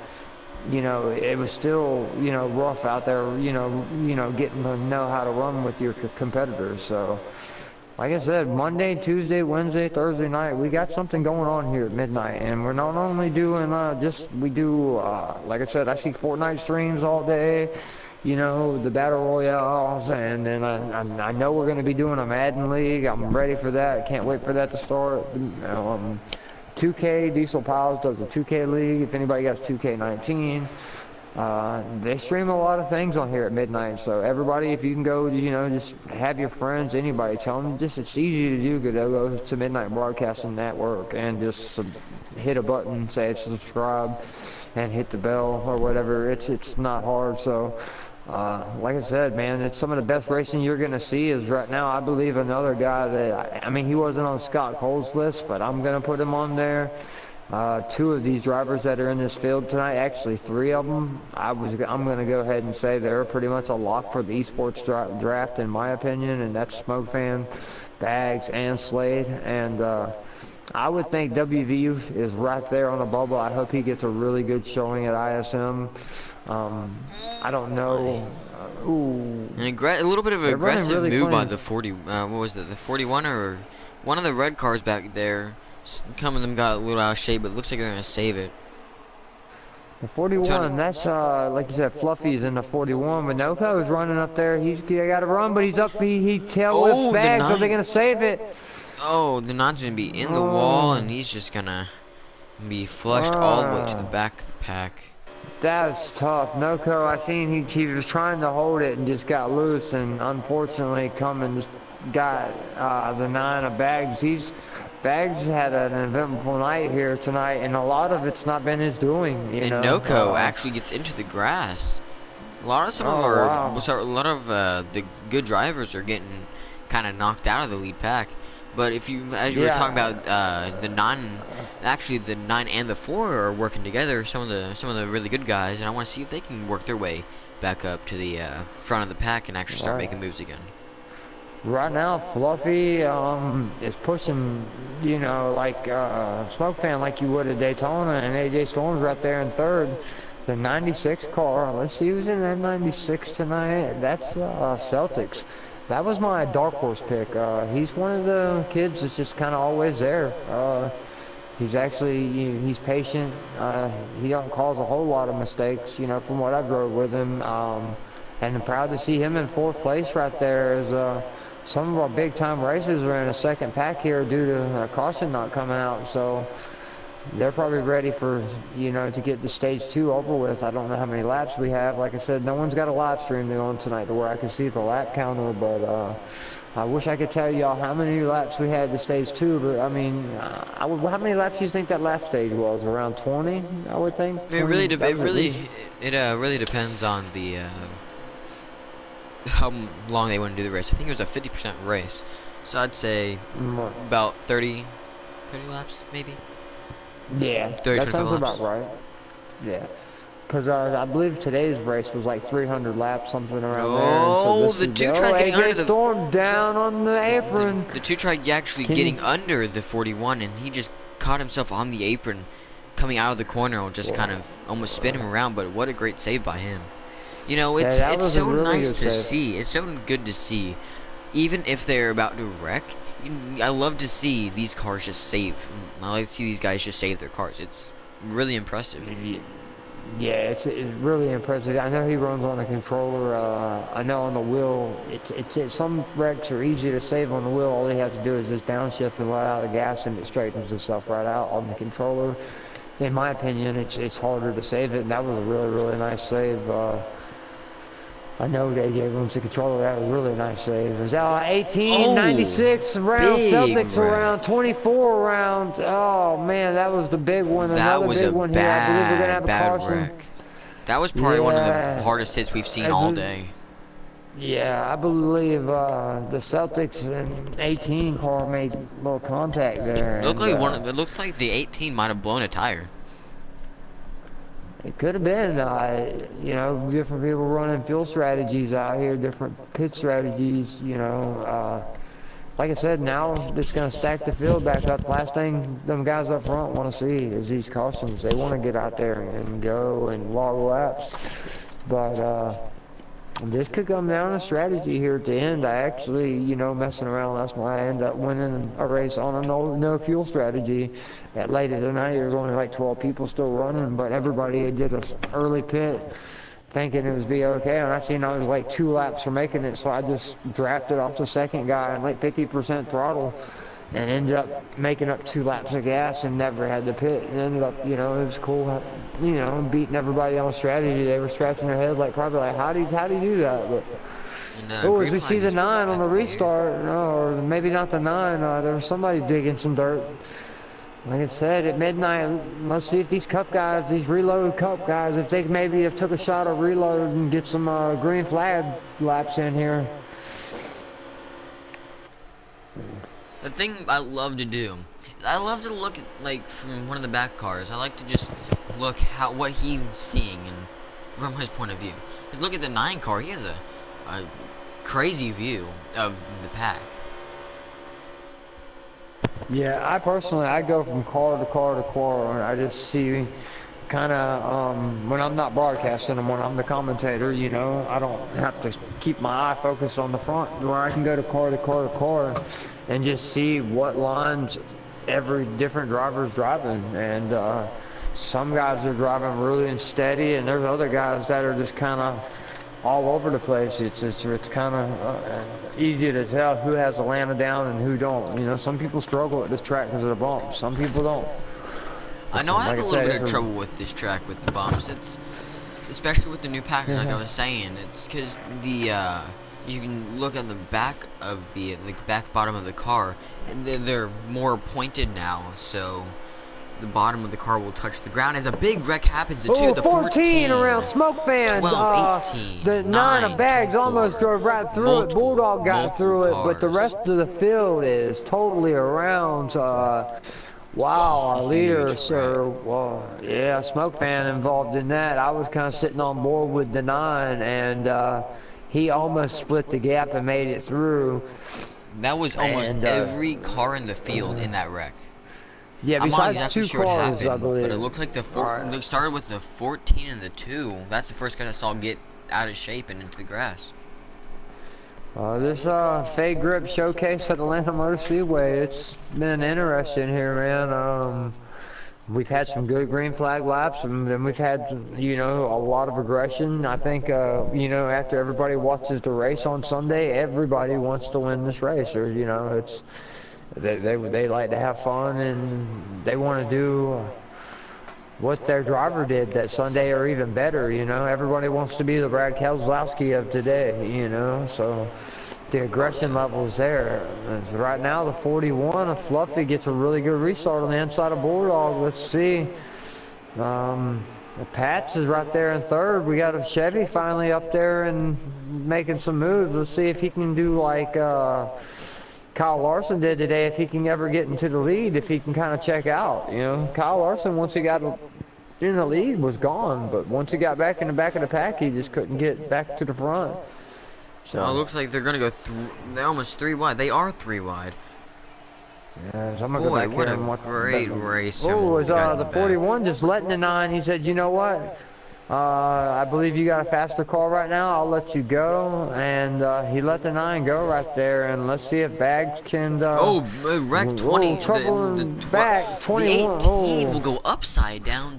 you know, it was still, you know, rough out there, you know, getting to know how to run with your competitors. So like I said, Monday, Tuesday, Wednesday, Thursday night, we got something going on here at midnight, and we're not only doing we do like I said, I see Fortnite streams all day, you know, the battle royales, and then I know we're going to be doing a Madden League. I'm ready for that. I can't wait for that to start. 2K, Diesel Piles does a 2K League, if anybody got 2K19. They stream a lot of things on here at midnight, so everybody, if you can go, you know, just have your friends, anybody, tell them just it's easy to do. Go to Midnight Broadcasting Network and just hit a button, say subscribe, and hit the bell or whatever. It's not hard. So like I said, man, it's some of the best racing you're going to see is right now. I believe another guy that, I mean, he wasn't on Scott Cole's list, but I'm going to put him on there. 2 of these drivers that are in this field tonight, actually 3 of them, I'm going to go ahead and say they're pretty much a lock for the esports draft in my opinion, and that's Smoke Fan, Bags, and Slade. And I would think WVU is right there on the bubble. I hope he gets a really good showing at ISM. I don't know. A little bit of an aggressive really move by the 40. What was it? The 41 or one of the red cars back there. Some of them got a little out of shape, but it looks like they're gonna save it. The 41, that's like you said, Fluffy's in the 41, but Noko's running up there. He got to run, but he's up. He tail whips Bags. Are they gonna save it? Oh, the 9's gonna be in the wall, and he's just gonna be flushed all the way to the back of the pack. That's tough. Noko, I seen he was trying to hold it and just got loose, and unfortunately Cummins got the 9 of Bags. Spags had an eventful night here tonight, and a lot of it's not been his doing, you And know. Noko actually gets into the grass. A lot of some of Oh our, wow. a lot of the good drivers are getting kind of knocked out of the lead pack. But if you, as you were talking Yeah. about, the nine, actually the 9 and the 4 are working together. Some of the really good guys, and I want to see if they can work their way back up to the front of the pack and actually start Right. making moves again. Right now, Fluffy is pushing, you know, like Smoke Fan, like you would at Daytona, and AJ Storm's right there in third. The 96 car. Let's see who's in that 96 tonight. That's Celtics. That was my dark horse pick. He's one of the kids that's just kind of always there. He's actually, he's patient. He doesn't cause a whole lot of mistakes, you know, from what I've rode with him. And I'm proud to see him in fourth place right there. As some of our big time races are in a second pack here due to caution not coming out. So they're probably ready for, you know, to get the stage 2 over with. I don't know how many laps we have. Like I said, no one's got a live stream on tonight to where I can see the lap counter, but I wish I could tell y'all how many laps we had to stage 2, but I mean, how many laps do you think that lap stage was? Around 20, I would think. 20, Really depends on the how long they want to do the race. I think it was a 50% race, so I'd say about 30 laps, maybe. Yeah, 30, that sounds 25 about laps. right. Yeah. Because I believe today's race was like 300 laps, something around there. Oh, And so the this two is, tries getting under AJ the Storm down on the apron. the two tried actually Can getting you- under the 41, and he just caught himself on the apron, coming out of the corner, and just kind of almost spin him around. But what a great save by him! You know, Yeah, it's that it's was a so really nice good to save. see. It's so good to see, even if they're about to wreck. I love to see these cars just save. I like to see these guys just save their cars. It's really impressive. Yeah, it's really impressive. I know he runs on a controller. I know on the wheel, some wrecks are easy to save on the wheel. All they have to do is just downshift and let out the gas, and it straightens itself right out. On the controller, in my opinion, it's harder to save it. And that was a really nice save. I know they gave him the controller. That was a really nice save. It was 1896 round, big Celtics wreck. around, 24 round. Oh man, that was the big one. That Another was big a one here. I believe we're gonna have a bad caution. wreck. That was probably one of the Yeah. hardest hits we've seen As all a- day. Yeah, I believe the Celtics and 18 car made a little contact there. It looked like the 18 might have blown a tire. It could have been, you know, different people running fuel strategies out here, different pit strategies, you know. Like I said, now it's going to stack the field back up. Last thing them guys up front want to see is these cautions. They want to get out there and go and log laps. But this could come down to strategy here at the end. I actually, you know, messing around last night, I ended up winning a race on a no fuel strategy. At later tonight, there was only like 12 people still running, but everybody did an early pit thinking it was be okay. And I seen I was like 2 laps from making it, so I just drafted off the second guy at like 50% throttle and ended up making up 2 laps of gas and never had to pit. And ended up, you know, it was cool, you know, beating everybody on strategy. They were scratching their head like probably like, how do you do that? But And, oh, as Green we Flag see the is 9 on the back here. restart, no, or maybe not the 9. There was somebody digging some dirt. Like I said, at midnight, let's see if these cup guys, these reload cup guys, if they maybe have took a shot of reload and get some green flag laps in here. The thing I love to do, is I love to look at, like, from one of the back cars. I like to just look what he's seeing and from his point of view. 'Cause look at the 9 car. He has a crazy view of the pack. Yeah, I go from car to car to car, and I just see kind of when I'm not broadcasting and when I'm the commentator, you know, I don't have to keep my eye focused on the front, where I can go to car to car to car and just see what lines every different driver's driving. And some guys are driving really steady, and there's other guys that are just kind of all over the place. It's kind of easy to tell who has the Atlanta down and who don't. You know, some people struggle at this track because of the bumps. Some people don't. I know I have Like a I little said, bit of trouble with this track with the bumps. It's especially with the new package, like I was saying. It's because the you can look at the back of the back bottom of the car. They're more pointed now, so the bottom of the car will touch the ground as a big wreck happens to Oh, the 14 around Smoke Fan. 12, 18, The 9 of 9, Bags 24, almost drove right through it. Bulldog got through it, but the rest of the field is totally around. Wow, our leader, sir. Well, yeah, Smoke Fan involved in that. I was kind of sitting on board with the 9, and he almost split the gap and made it through. That was almost every car in the field in that wreck. Yeah, I'm not besides exactly two sure what cars, happened, I believe. but it looked like it started with the 14 and the 2. That's the first guy I saw get out of shape and into the grass. This fade grip showcase at Atlanta Motor Speedway, it's been interesting here, man. We've had some good green flag laps, and then we've had, you know, a lot of aggression. I think, you know, after everybody watches the race on Sunday, everybody wants to win this race. Or, you know, it's they like to have fun, and they want to do what their driver did that Sunday or even better. You know, everybody wants to be the Brad Keselowski of today, you know, so the aggression level is there. And right now, the 41 of Fluffy gets a really good restart on the inside of Bulldog. Let's see. Pats is right there in third. We got a Chevy finally up there and making some moves. Let's see if he can do like Kyle Larson did today, if he can ever get into the lead, if he can kind of check out. You know, Kyle Larson, once he got in the lead, was gone, but once he got back in the back of the pack, he just couldn't get back to the front. So it looks like they're gonna go they're almost 3 wide. They are 3 wide. Yeah, so I'm gonna go back what here a and watch great race. Oh, was the 41 just letting the 9? He said, you know what? I believe you got a faster car right now. I'll let you go. And he let the 9 go right there. And let's see if Bags can. Wreck 20. Trouble in back. 21. The 18 will go upside down,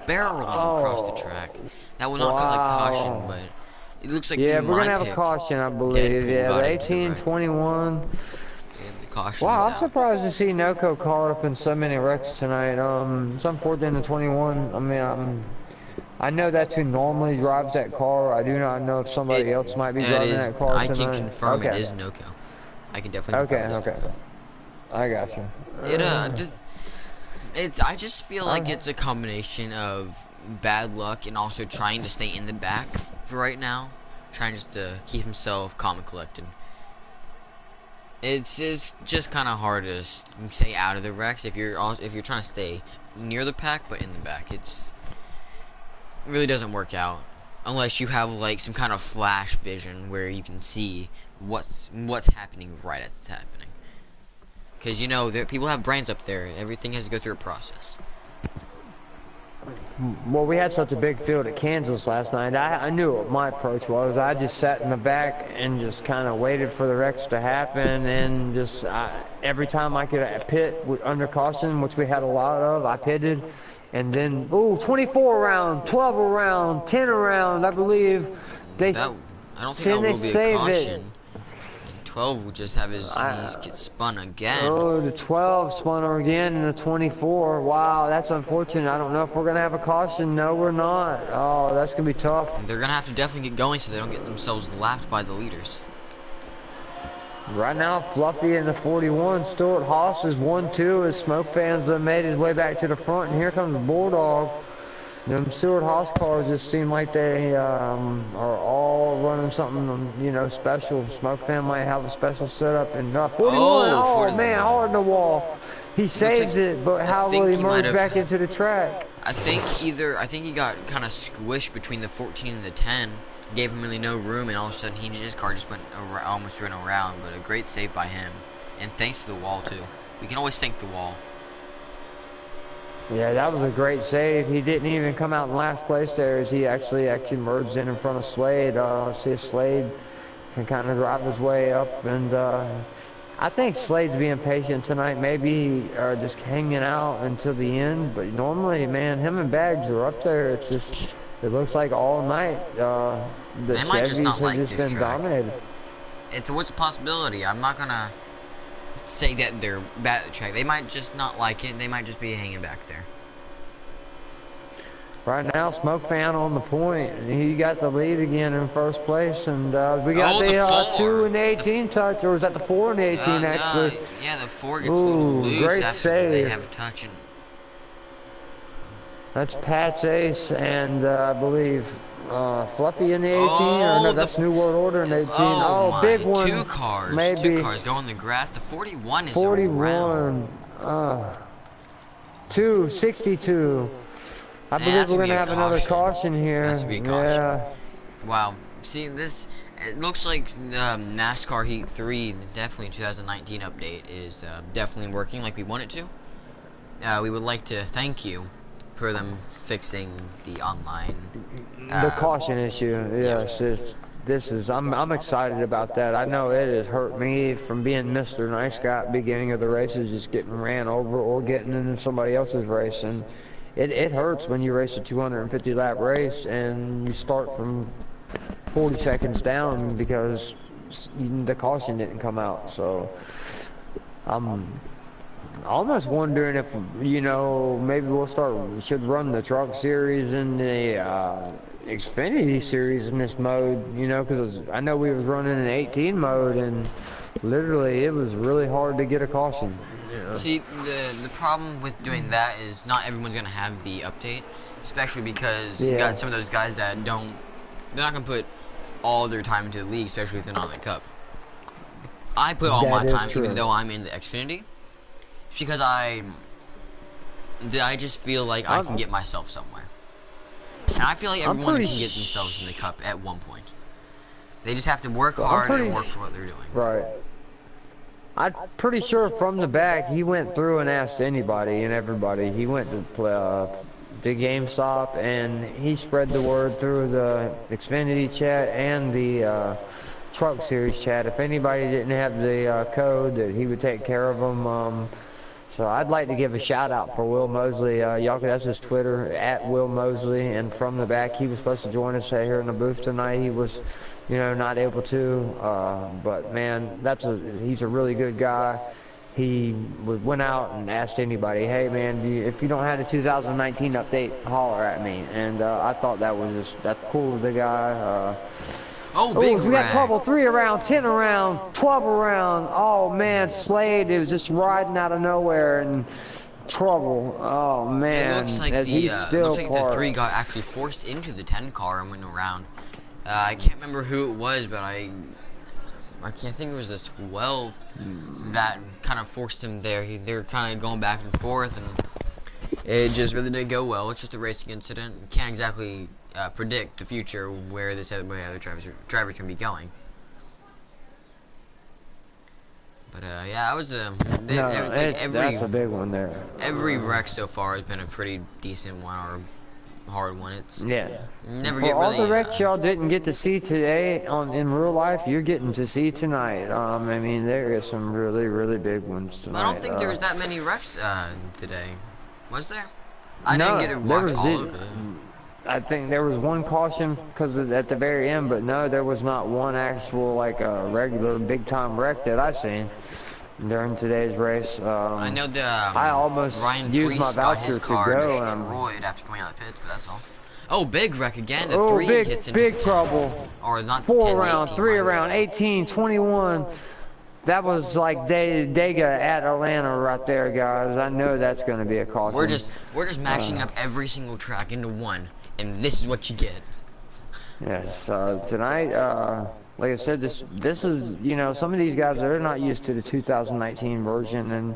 barreling across the track. That will not cause a caution, but it looks like we're gonna have a caution, I believe. Yeah, the 18, 21. Wow, I'm surprised to see Noco caught up in so many wrecks tonight. It's unfortunate in the 21. I mean, I know that's who normally drives that car. I do not know if somebody else might be driving that car tonight. I can confirm it is Noco. I can definitely confirm it is Noco. I got you. I just feel like it's a combination of bad luck and also trying to stay in the back for right now, trying just to keep himself calm and collected. It's just kind of hard to stay out of the wrecks if you're trying to stay near the pack but in the back. It really doesn't work out unless you have like some kind of flash vision where you can see what's happening right as it's happening. Because you know people have brains up there. Everything has to go through a process. Well, we had such a big field at Kansas last night. I knew what my approach was. I just sat in the back and just kind of waited for the wrecks to happen, and just every time I could pit under caution, which we had a lot of, I pitted. And then, 24 around, 12 around, 10 around, I believe. I don't think that will be a caution. 12 will just have his knees get spun again. Oh, the 12 spun again, and the 24. Wow, that's unfortunate. I don't know if we're going to have a caution. No, we're not. Oh, that's going to be tough. They're going to have to definitely get going so they don't get themselves lapped by the leaders. Right now, Fluffy in the 41. Stuart Haas is 1-2 as Smoke Fans have made his way back to the front. And here comes Bulldog. Them Stuart Haas cars just seem like they are all running something, you know, special. Smoke Fan might have a special setup. And 41, oh man, hard in the wall. He saves it, but how will he merge back into the track? I think he got kind of squished between the 14 and the 10. Gave him really no room, and all of a sudden his car just almost ran around. But a great save by him, and thanks to the wall too. We can always thank the wall. Yeah, that was a great save. He didn't even come out in last place there, as he actually merged in front of Slade. See if Slade can kind of drive his way up, and I think Slade's being patient tonight. Maybe just hanging out until the end. But normally, man, him and Bags are up there. It's just. It looks like all night the Chevys have just been dominated. It's a possibility. I'm not gonna say that they're bad at the track. They might just not like it. They might just be hanging back there. Right now, Smoke Fan on the point. He got the lead again in first place, and we got Oh, the the 2 four. and 18 touch, or is that the 4 and 18 No, actually? yeah, the 4 gets a little Ooh, loose great after they save. have a touch. And That's Pat's ace, and I believe Fluffy in the 18, or oh, no, that's New World Order in the 18. oh Oh, big my, one, two maybe cars go in the grass. The 41 is around. 41, 262. I Yeah, believe that's we're gonna be gonna a have another caution. caution here. That's gonna be a caution. Yeah. Wow. See this? It looks like NASCAR Heat 3, definitely 2019 update, is definitely working like we want it to. We would like to thank you for them fixing the online. The caution issue, Yeah. yes. This is I'm excited about that. I know it has hurt me from being Mr. Nice Guy at the beginning of the races, just getting ran over or getting into somebody else's race, and it hurts when you race a 250 lap race and you start from 40 seconds down because the caution didn't come out. So I'm almost wondering if, you know, maybe we should run the truck series and the Xfinity series in this mode, you know, because I know we was running an 18 mode and literally it was really hard to get a caution. Yeah. See, the problem with doing that is not everyone's gonna have the update, especially because you got some of those guys that they're not gonna put all their time into the league, especially if they're not in the cup. I put all my time, even though I'm in the Xfinity, because I just feel like I can get myself somewhere. And I feel like everyone can get themselves in the cup at one point. They just have to work hard and work for what they're doing. Right. I'm pretty sure from the back he went through and asked anybody and everybody. He went to play the GameStop and he spread the word through the Xfinity chat and the Truck Series chat. If anybody didn't have the code, that he would take care of them. So I'd like to give a shout out for Will Mosley. Y'all could, that's his Twitter, at Will Mosley. And from the back, he was supposed to join us here in the booth tonight. He was, you know, not able to. But man, he's a really good guy. He went out and asked anybody, hey man, if you don't have the 2019 update, holler at me. And I thought that's cool of the guy. Big we got trouble. 3 around, 10 around, 12 around. Oh man, Slade is just riding out of nowhere and trouble. Oh man, it looks like the 3 got actually forced into the 10 car and went around. I can't remember who it was, but I can't think it was the 12 that kind of forced him there. They're kind of going back and forth, and it just really didn't go well. It's just a racing incident. You can't exactly predict the future where other drivers can be going. But yeah, I was that's a big one there. Every wreck so far has been a pretty decent one or hard one. It's never For get all really, the wrecks y'all didn't get to see today in real life, you're getting to see tonight. I mean, there is some really, really big ones tonight. I don't think there was that many wrecks today. Was there? I didn't get to watch all of it. I think there was one caution because at the very end, but no, there was not one actual regular big time wreck that I seen during today's race. I know I almost Ryan used my Priest got voucher his to car go. destroyed after coming out of the pits, but that's all. Oh, big wreck again. The 3 hits into big trouble. Or not 4 10, around, 18, 3 around, 18, 21. That was like Dega at Atlanta right there, guys. I know that's going to be a caution. We're just mashing up every single track into one, and this is what you get. Yes, tonight, like I said, this is, you know, some of these guys, they're not used to the 2019 version, and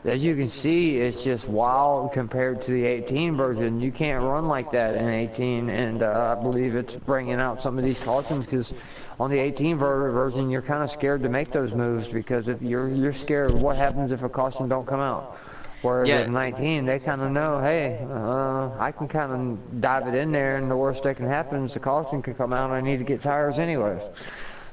as you can see, it's just wild compared to the 18 version. You can't run like that in 18, and I believe it's bringing out some of these cautions because on the 18 version, you're kind of scared to make those moves because if you're scared of what happens if a caution don't come out. Whereas with 19, they kind of know, hey, I can kind of dive it in there, and the worst that can happen is the caution can come out, and I need to get tires anyways.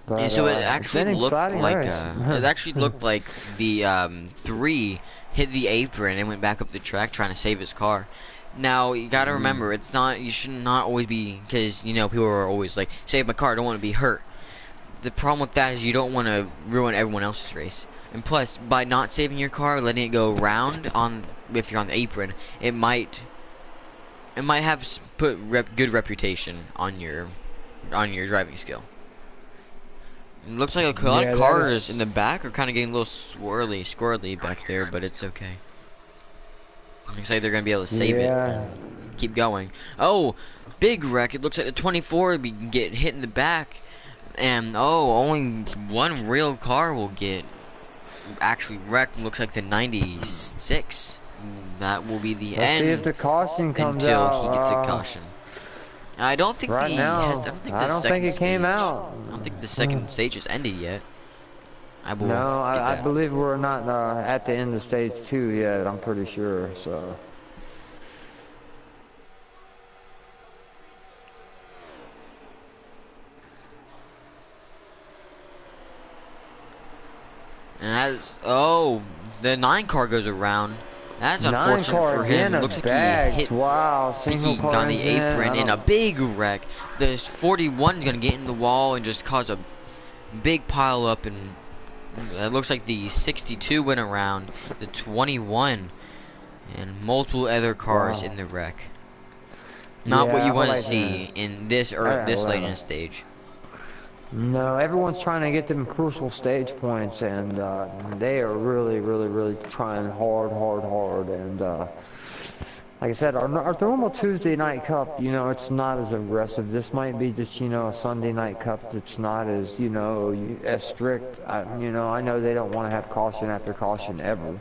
But, so it actually looked like the 3 hit the apron and went back up the track trying to save his car. Now you gotta remember, you should not always be, because you know people are always like, save my car, I don't want to be hurt. The problem with that is you don't want to ruin everyone else's race. And plus, by not saving your car, letting it go round if you're on the apron, it might It might have put good reputation on your driving skill. It looks like a lot of Yeah, that cars is. in the back are kind of getting a little squirrely back there, but it's okay. Looks like they're gonna be able to save it Yeah. and keep going. Oh, big wreck! It looks like the 24 will be get hit in the back, and oh, only one real car will get actually wrecked. Looks like the 96. That will be the Let's see if end the caution comes until out. he gets a caution. I don't think Right now, I don't think I the don't think second it came stage. out. I don't think the second stage has ended yet. I will No, get I that. believe we're not at the end of stage 2 yet. I'm pretty sure. So. And as the 9 car goes around. That's 9 unfortunate car for again him. of Looks like he bags. hit. Wow, I think single he got car on the incident. apron I in a don't. big wreck. The 41 is gonna get in the wall and just cause a big pile up, and it looks like the 62 went around the 21 and multiple other cars in Wow. the wreck. Not what Yeah, you I want to like see in this this late in the stage. No, everyone's trying to get them crucial stage points, and they are really, really, really trying hard, and like I said, our normal Tuesday night cup, you know, it's not as aggressive. This might be just, you know, a Sunday night cup that's not as, you know, as strict. You know, I know they don't want to have caution after caution ever,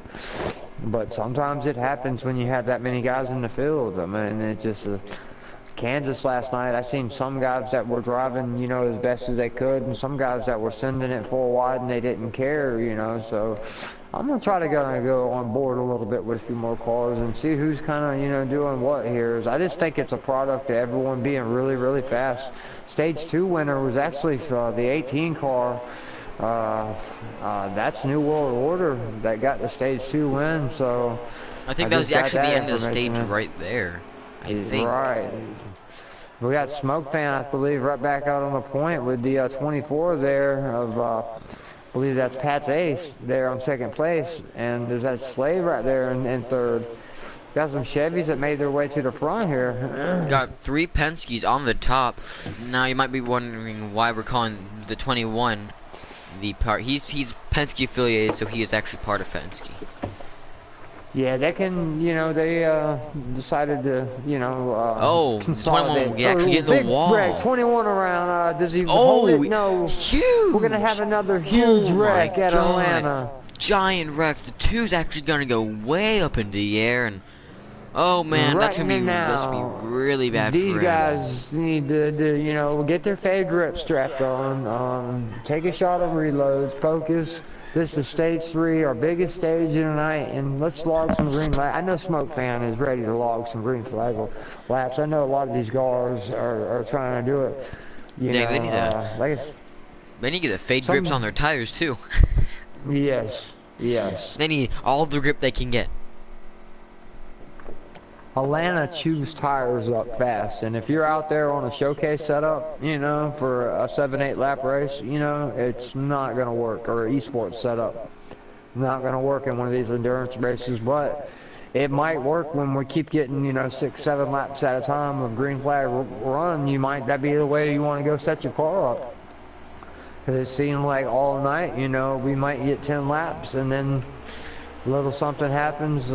but sometimes it happens when you have that many guys in the field. I mean, it just Kansas last night, I seen some guys that were driving, you know, as best as they could, and some guys that were sending it full wide and they didn't care, you know. So I'm gonna try to go on board a little bit with a few more cars and see who's kind of, you know, doing what here. I just think it's a product of everyone being really, really fast. Stage 2 winner was actually the 18 car. That's New World Order that got the stage 2 win. So I think I that was just got actually the that end of the information. stage right there. I think. Right. We got Smoke Fan, I believe, right back out on the point with the 24 there of, I believe that's Pat's Ace there on second place. And there's that Slave right there in third. Got some Chevys that made their way to the front here. Got 3 Penske's on the top. Now you might be wondering why we're calling the 21 the part. He's Penske affiliated, so he is actually part of Penske. Yeah, they can, you know, they decided to, you know, 21 will actually get in the big wall. wreck, 21 around, does he hold it? No. Huge! We're going to have another huge wreck at Atlanta. Giant wreck. The 2's actually going to go way up in the air, and oh man, that's gonna be really bad for him. These guys need to, you know, get their fade grip strapped on, take a shot of reloads, focus. This is stage 3, our biggest stage of the night, and let's log some green laps. I know Smoke Fan is ready to log some green flag laps. I know a lot of these guys are trying to do it. You know, they need to get the fade grips on their tires too. Yes. They need all the grip they can get. Atlanta chews tires up fast, and if you're out there on a showcase setup, you know, for a 7-8 lap race, you know, it's not going to work, or an esports setup. Not going to work in one of these endurance races, but it might work when we keep getting, you know, 6-7 laps at a time of green flag run. That be the way you want to go set your car up. Because it seems like all night, you know, we might get 10 laps, and then a little something happens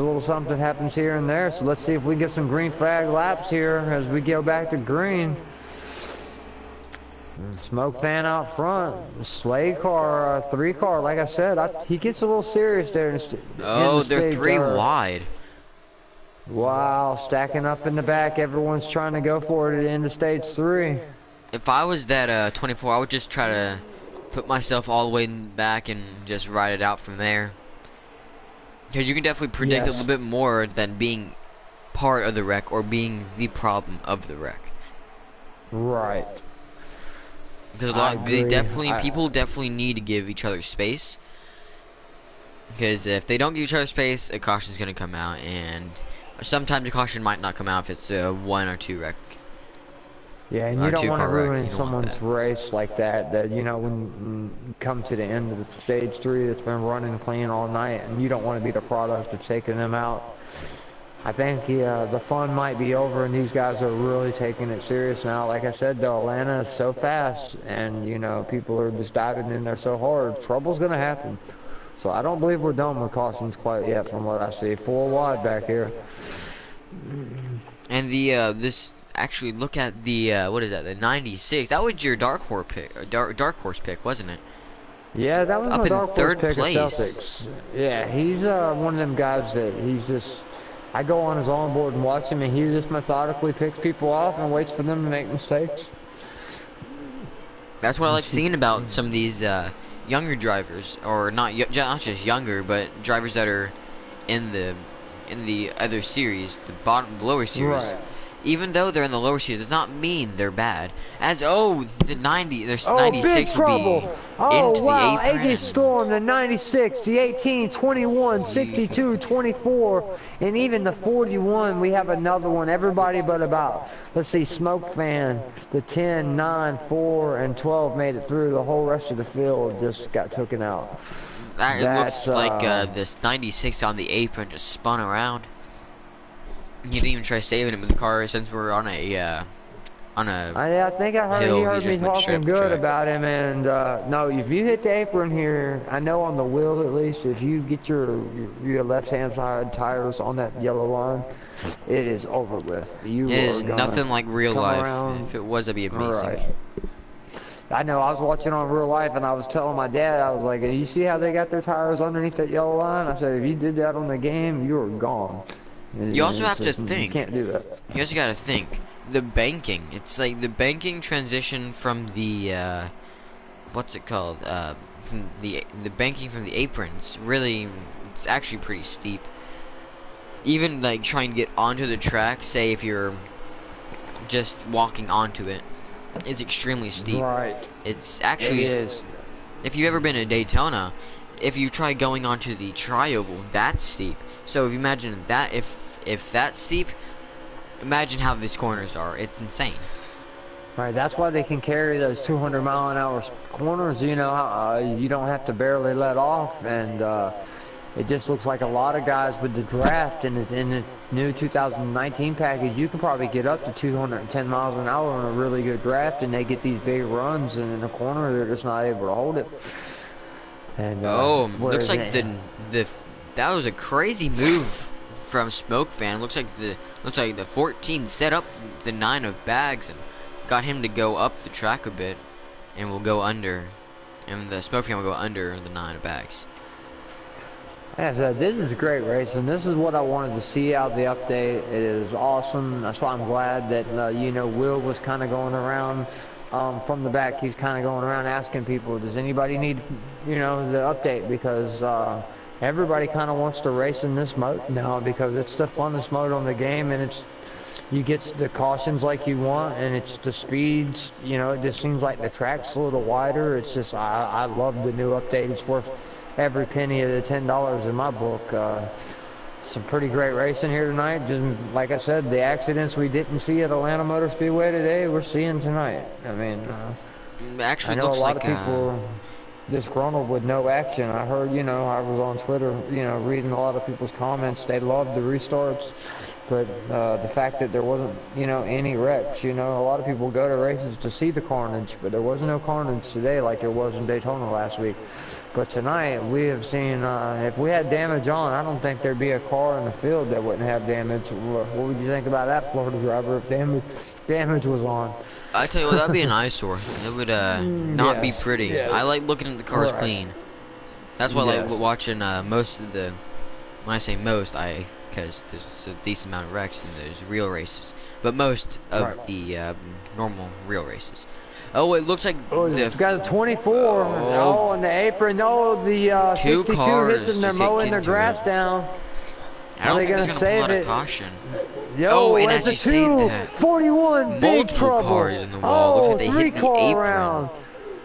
here and there. So let's see if we get some green flag laps here as we go back to green. Smoke Fan out front. Slade car, 3 car, like I said, he gets a little serious there. They're 3 wide. Wow, stacking up in the back. Everyone's trying to go for it at the end of stage 3. If I was that 24, I would just try to put myself all the way in back and just ride it out from there. Because you can definitely predict a little bit more than being part of the wreck or being the problem of the wreck. Right. Because people definitely need to give each other space. Because if they don't give each other space, a caution's going to come out, and sometimes a caution might not come out if it's a 1 or 2 wreck. Yeah, and you don't want to ruin someone's race like that, you know, when you come to the end of the stage 3 that's been running clean all night, and you don't want to be the product of taking them out. I think the fun might be over, and these guys are really taking it serious now. Like I said, though, Atlanta is so fast, and you know people are just diving in there so hard. Trouble's gonna happen. So I don't believe we're done with cautions quite yet, from what I see. 4 wide back here. And the this actually look at the what is that? The 96. That was your dark horse pick, dark horse pick, wasn't it? Yeah, that was Up my in dark horse third pick of place. Celtics. Yeah, he's one of them guys that he's just. I go on his onboard and watch him, and he just methodically picks people off and waits for them to make mistakes. That's what I like seeing about some of these younger drivers, or not just younger, but drivers that are in the other series, the lower series. Right. Even though they're in the lower series, does not mean they're bad. As the 90, there's Oh, 96 big trouble. will be Oh, into wow. the apron. 80 Storm, the 96, the 18, 21, 62, 24, and even the 41. We have another one. Everybody but about, let's see, Smoke Fan, the 10, 9, 4, and 12 made it through. The whole rest of the field just got taken out. It looks like this 96 on the apron just spun around. You didn't even try saving it with the car since we're on a I think I heard hill, he he heard just me went talking straight up the good track. about him, and no, if you hit the apron here, I know on the wheel at least, if you get your left-hand side tires on that yellow line, it is over with. You It are is gonna nothing like real come life. around. If it was, that'd be amazing. Right. I know, I was watching on real life, and I was telling my dad, I was like, you see how they got their tires underneath that yellow line? I said, if you did that on the game, you were gone. You also have to You think. can't do that. You also gotta think. The banking. It's like the banking transition from the what's it called? From the banking from the apron. It's actually pretty steep. Even like trying to get onto the track, say if you're just walking onto it, is extremely steep. Right. It's actually, It is. if you've ever been to Daytona, if you try going onto the tri-oval, that's steep. So if you imagine that, if that's steep, imagine how these corners are. It's insane. Right, that's why they can carry those 200-mile-an-hour corners. You know, you don't have to barely let off, and it just looks like a lot of guys with the draft in the new 2019 package. You can probably get up to 210 miles an hour on a really good draft, and they get these big runs, and in the corner they're just not able to hold it. And looks like that was a crazy move from Smoke Fan. Looks like the 14 set up the 9 of Bags and got him to go up the track a bit, and will go under, and the Smoke Fan will go under the 9 of Bags. Yeah, so this is a great race, and this is what I wanted to see out of the update. It is awesome. That's why I'm glad that you know, Will was kind of going around from the back. He's kind of going around asking people, does anybody need, you know, the update, because everybody kind of wants to race in this mode now because it's the funnest mode on the game, and you get the cautions like you want, and it's the speeds. You know, it just seems like the track's a little wider. It's just I love the new update. It's worth every penny of the $10 in my book. Some pretty great racing here tonight. Just like I said, the accidents we didn't see at Atlanta Motor Speedway today, we're seeing tonight. I mean, Actually, I know looks a lot like of people disgruntled with no action. I heard, you know, I was on Twitter, you know, reading a lot of people's comments. They loved the restarts, but the fact that there wasn't, you know, any wrecks. You know, a lot of people go to races to see the carnage, but there was no carnage today like there was in Daytona last week. But tonight, we have seen, if we had damage on, I don't think there'd be a car in the field that wouldn't have damage. What would you think about that, Florida driver, if damage was on? I tell you what, that'd be an eyesore. It would not be pretty. yes. I like looking at the cars Right. clean. That's why I Yes. like watching most of the. When I say most, because there's a decent amount of wrecks and there's real races, but most of Right. the normal real races. Oh, it looks like Oh, the it's got a 24. Oh, on the apron. Oh, the 2 62 cars hits and they're just hit mowing their into grass it. down. I don't Are they think gonna they're save pull out a it? caution. Yo, Oh, and that's as a you say 2, that, 41, big multiple trouble. cars in the wall. Looks Oh, like they hit 3 the car apron. round.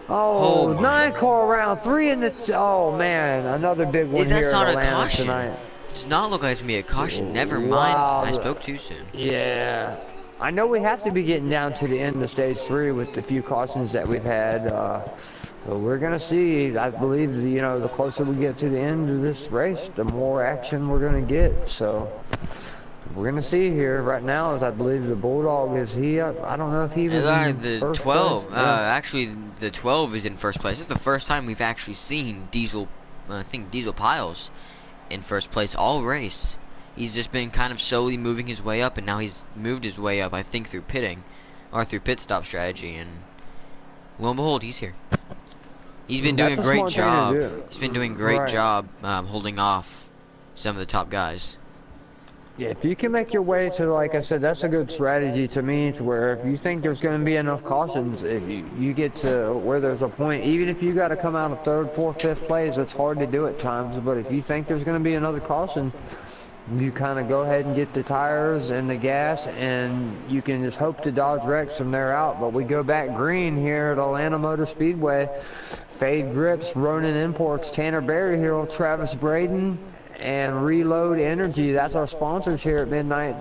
Oh Oh, my. 9 car round, 3 in the. Oh man, another big one That's here not in a Atlanta caution. tonight. Does not look like it's gonna be a caution. Never mind. Wow. I spoke too soon. Yeah, I know we have to be getting down to the end of stage 3 with the few cautions that we've had. But we're gonna see. I believe you know, the closer we get to the end of this race, the more action we're gonna get. So we're gonna see here right now. Is I believe the Bulldog is he up? I don't know if he was in The first 12, place. Yeah. actually, the 12 is in first place. It's the first time we've actually seen Diesel, I think Diesel Piles in first place all race. He's just been kind of slowly moving his way up, and now he's moved his way up, I think, through pitting, or through pit stop strategy, and lo and behold, he's here. He's been doing That's a a great smart thing to job. do. He's been doing a great Right. job holding off some of the top guys. Yeah, if you can make your way to, like I said, that's a good strategy to me, to where if you think there's going to be enough cautions, if you get to where there's a point, even if you got to come out of third, fourth, fifth place, it's hard to do at times, but if you think there's going to be another caution, you kind of go ahead and get the tires and the gas, and you can just hope to dodge wrecks from there out. But we go back green here at Atlanta Motor Speedway. Fade Grips, Ronin Imports, Tanner Berryhill, Travis Braden, and Reload Energy. That's our sponsors here at Midnight.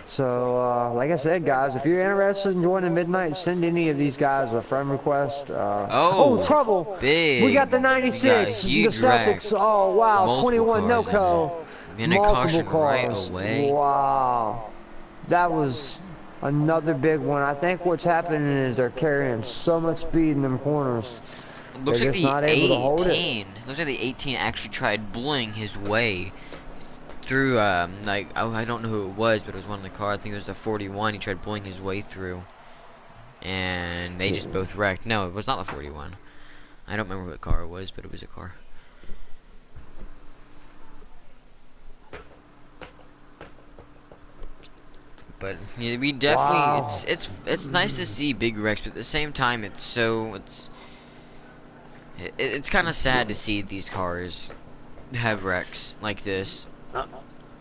So, like I said, guys, if you're interested in joining Midnight, send any of these guys a friend request. Oh, trouble! Big. We got the We got a 96, the huge wreck. Celtics. Oh, wow, Multiple 21 cars no-co. in a Multiple caution right cars. away. Wow. That was another big one. I think what's happening is they're carrying so much speed in them corners. Looks They're like just the not able to hold it. 18. Looks like the 18 actually tried bullying his way through. Like I don't know who it was, but it was one in the car. I think it was the 41. He tried bullying his way through, and they just both wrecked. No, it was not the 41. I don't remember what car it was, but it was a car. But yeah, we definitely Wow. it's nice to see big wrecks, but at the same time it's kind of sad to see these cars have wrecks like this.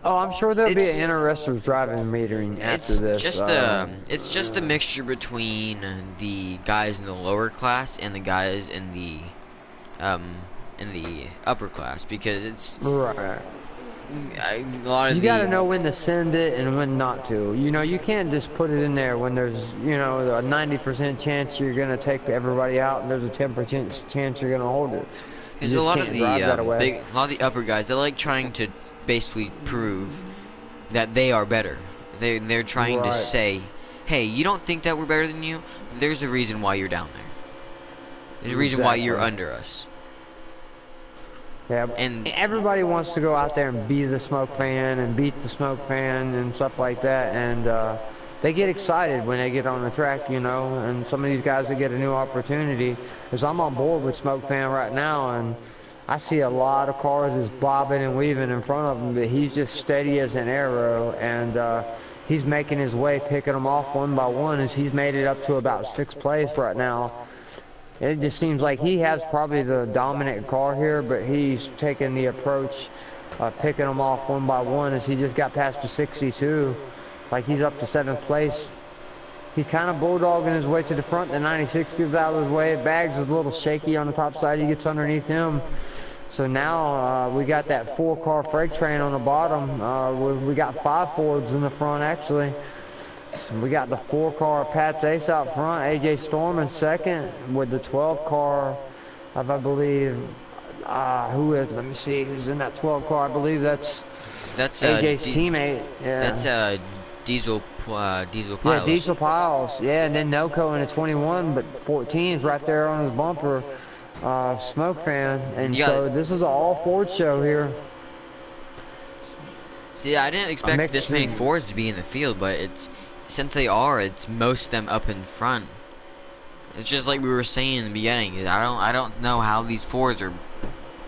Oh, I'm sure there'll be It's- an interested driving metering after It's this. just a mixture between the guys in the lower class and the guys in the upper class, because it's Right. a lot of You gotta know when to send it and when not to. You know, you can't just put it in there when there's, you know, a 90% chance you're gonna take everybody out and there's a 10% chance you're gonna hold it. You Because a just lot of can't the drive that away. a lot of the upper guys, they like trying to basically prove that they are better. They're trying to Right. say, hey, you don't think that we're better than you? There's a reason why you're down there. There's a reason why you're Exactly. under us. Yeah, And everybody wants to go out there and be the smoke fan and beat the smoke fan and stuff like that, and they get excited when they get on the track, you know, and some of these guys that get a new opportunity, because I'm on board with smoke fan right now, and I see a lot of cars just bobbing and weaving in front of him, but he's just steady as an arrow, and he's making his way, picking them off one by one, as he's made it up to about 6th place right now. It just seems like he has probably the dominant car here, but he's taking the approach of picking them off one by one, as he just got past the 62. Like he's up to 7th place. He's kind of bulldogging his way to the front. The 96 gives out of his way. Bags is a little shaky on the top side. He gets underneath him. So now we got that 4-car freight train on the bottom. We got 5 Fords in the front, actually. We got the 4-car Pat's Ace out front, AJ Storm in second, with the 12-car of, I believe, who is, let me see, who's in that 12 car. I believe that's AJ's teammate. Yeah. That's Diesel Piles. Yeah, Diesel Piles. Yeah, and then Noco in a 21, but 14 is right there on his bumper. Smoke fan. And Yeah. so this is an all-Ford show here. See, I didn't expect this many Fords to be in the field, but since they are, it's most of them up in front. It's just like we were saying in the beginning. I don't know how these Fords are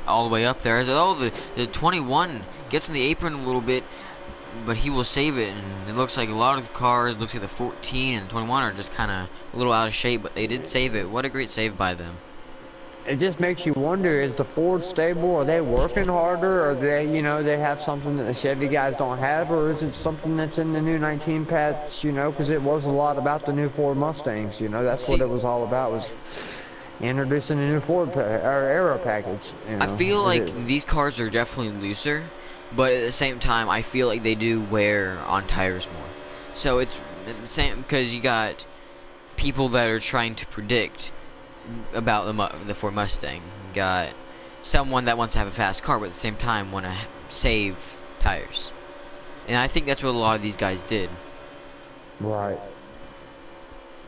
all the way up there. The 21 gets in the apron a little bit, but he will save it. And it looks like a lot of cars, looks like the 14 and the 21 are just kind of a little out of shape, but they did save it. What a great save by them. It just makes you wonder, is the Ford stable, are they working harder? Or they, you know, they have something that the Chevy guys don't have? Or is it something that's in the new 19 patch, you know? Because it was a lot about the new Ford Mustangs, you know? That's what it was all about, was introducing a new Ford or Aero package. You know? I feel like these cars are definitely looser, but at the same time, I feel like they do wear on tires more. So it's the same, because you got people that are trying to predict about the Ford Mustang. You got someone that wants to have a fast car, but at the same time want to save tires. And I think that's what a lot of these guys did. Right.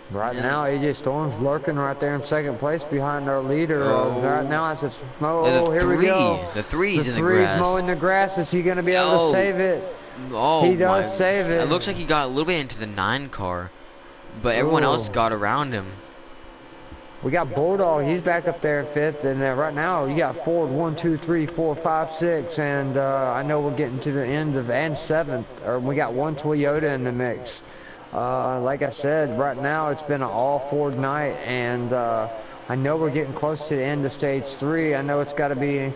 Right Yeah. now, AJ Storm's lurking right there in second place behind our leader. Right Oh. now, it's just The oh, here we three. go. The The three's in the three's grass. mowing the grass. Is he going to be able to Oh. save it? Oh He my. does save It it. looks like he got a little bit into the 9 car. But everyone else Oh. got around him. We got Bulldog. He's back up there in fifth, and right now you got Ford 1, 2, 3, 4, 5, 6, and I know we're getting to the end of and seventh. Or we got one Toyota in the mix. Like I said, right now it's been an all Ford night, and I know we're getting close to the end of stage 3. I know it's got to be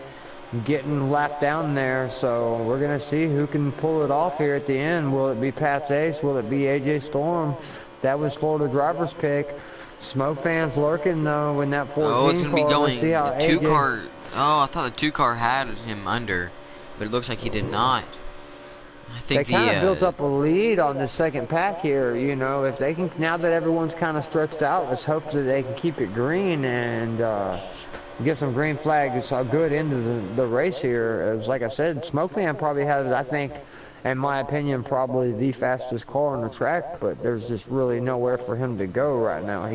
getting lapped down there, so we're gonna see who can pull it off here at the end. Will it be Pat's Ace? Will it be AJ Storm? That was Florida driver's pick. Smoke fans lurking though in that 14 Oh, it's gonna be car. going. Let's see how The 2 AJ. car. Oh, I thought the 2 car had him under, but it looks like he did not. I They think kind of built up a lead on the second pack here. You know, if they can, now that everyone's kind of stretched out, let's hope that they can keep it green and get some green flags good into the race here. As like I said, Smoke Fan probably has, I think, in my opinion, probably the fastest car on the track, but there's just really nowhere for him to go right now.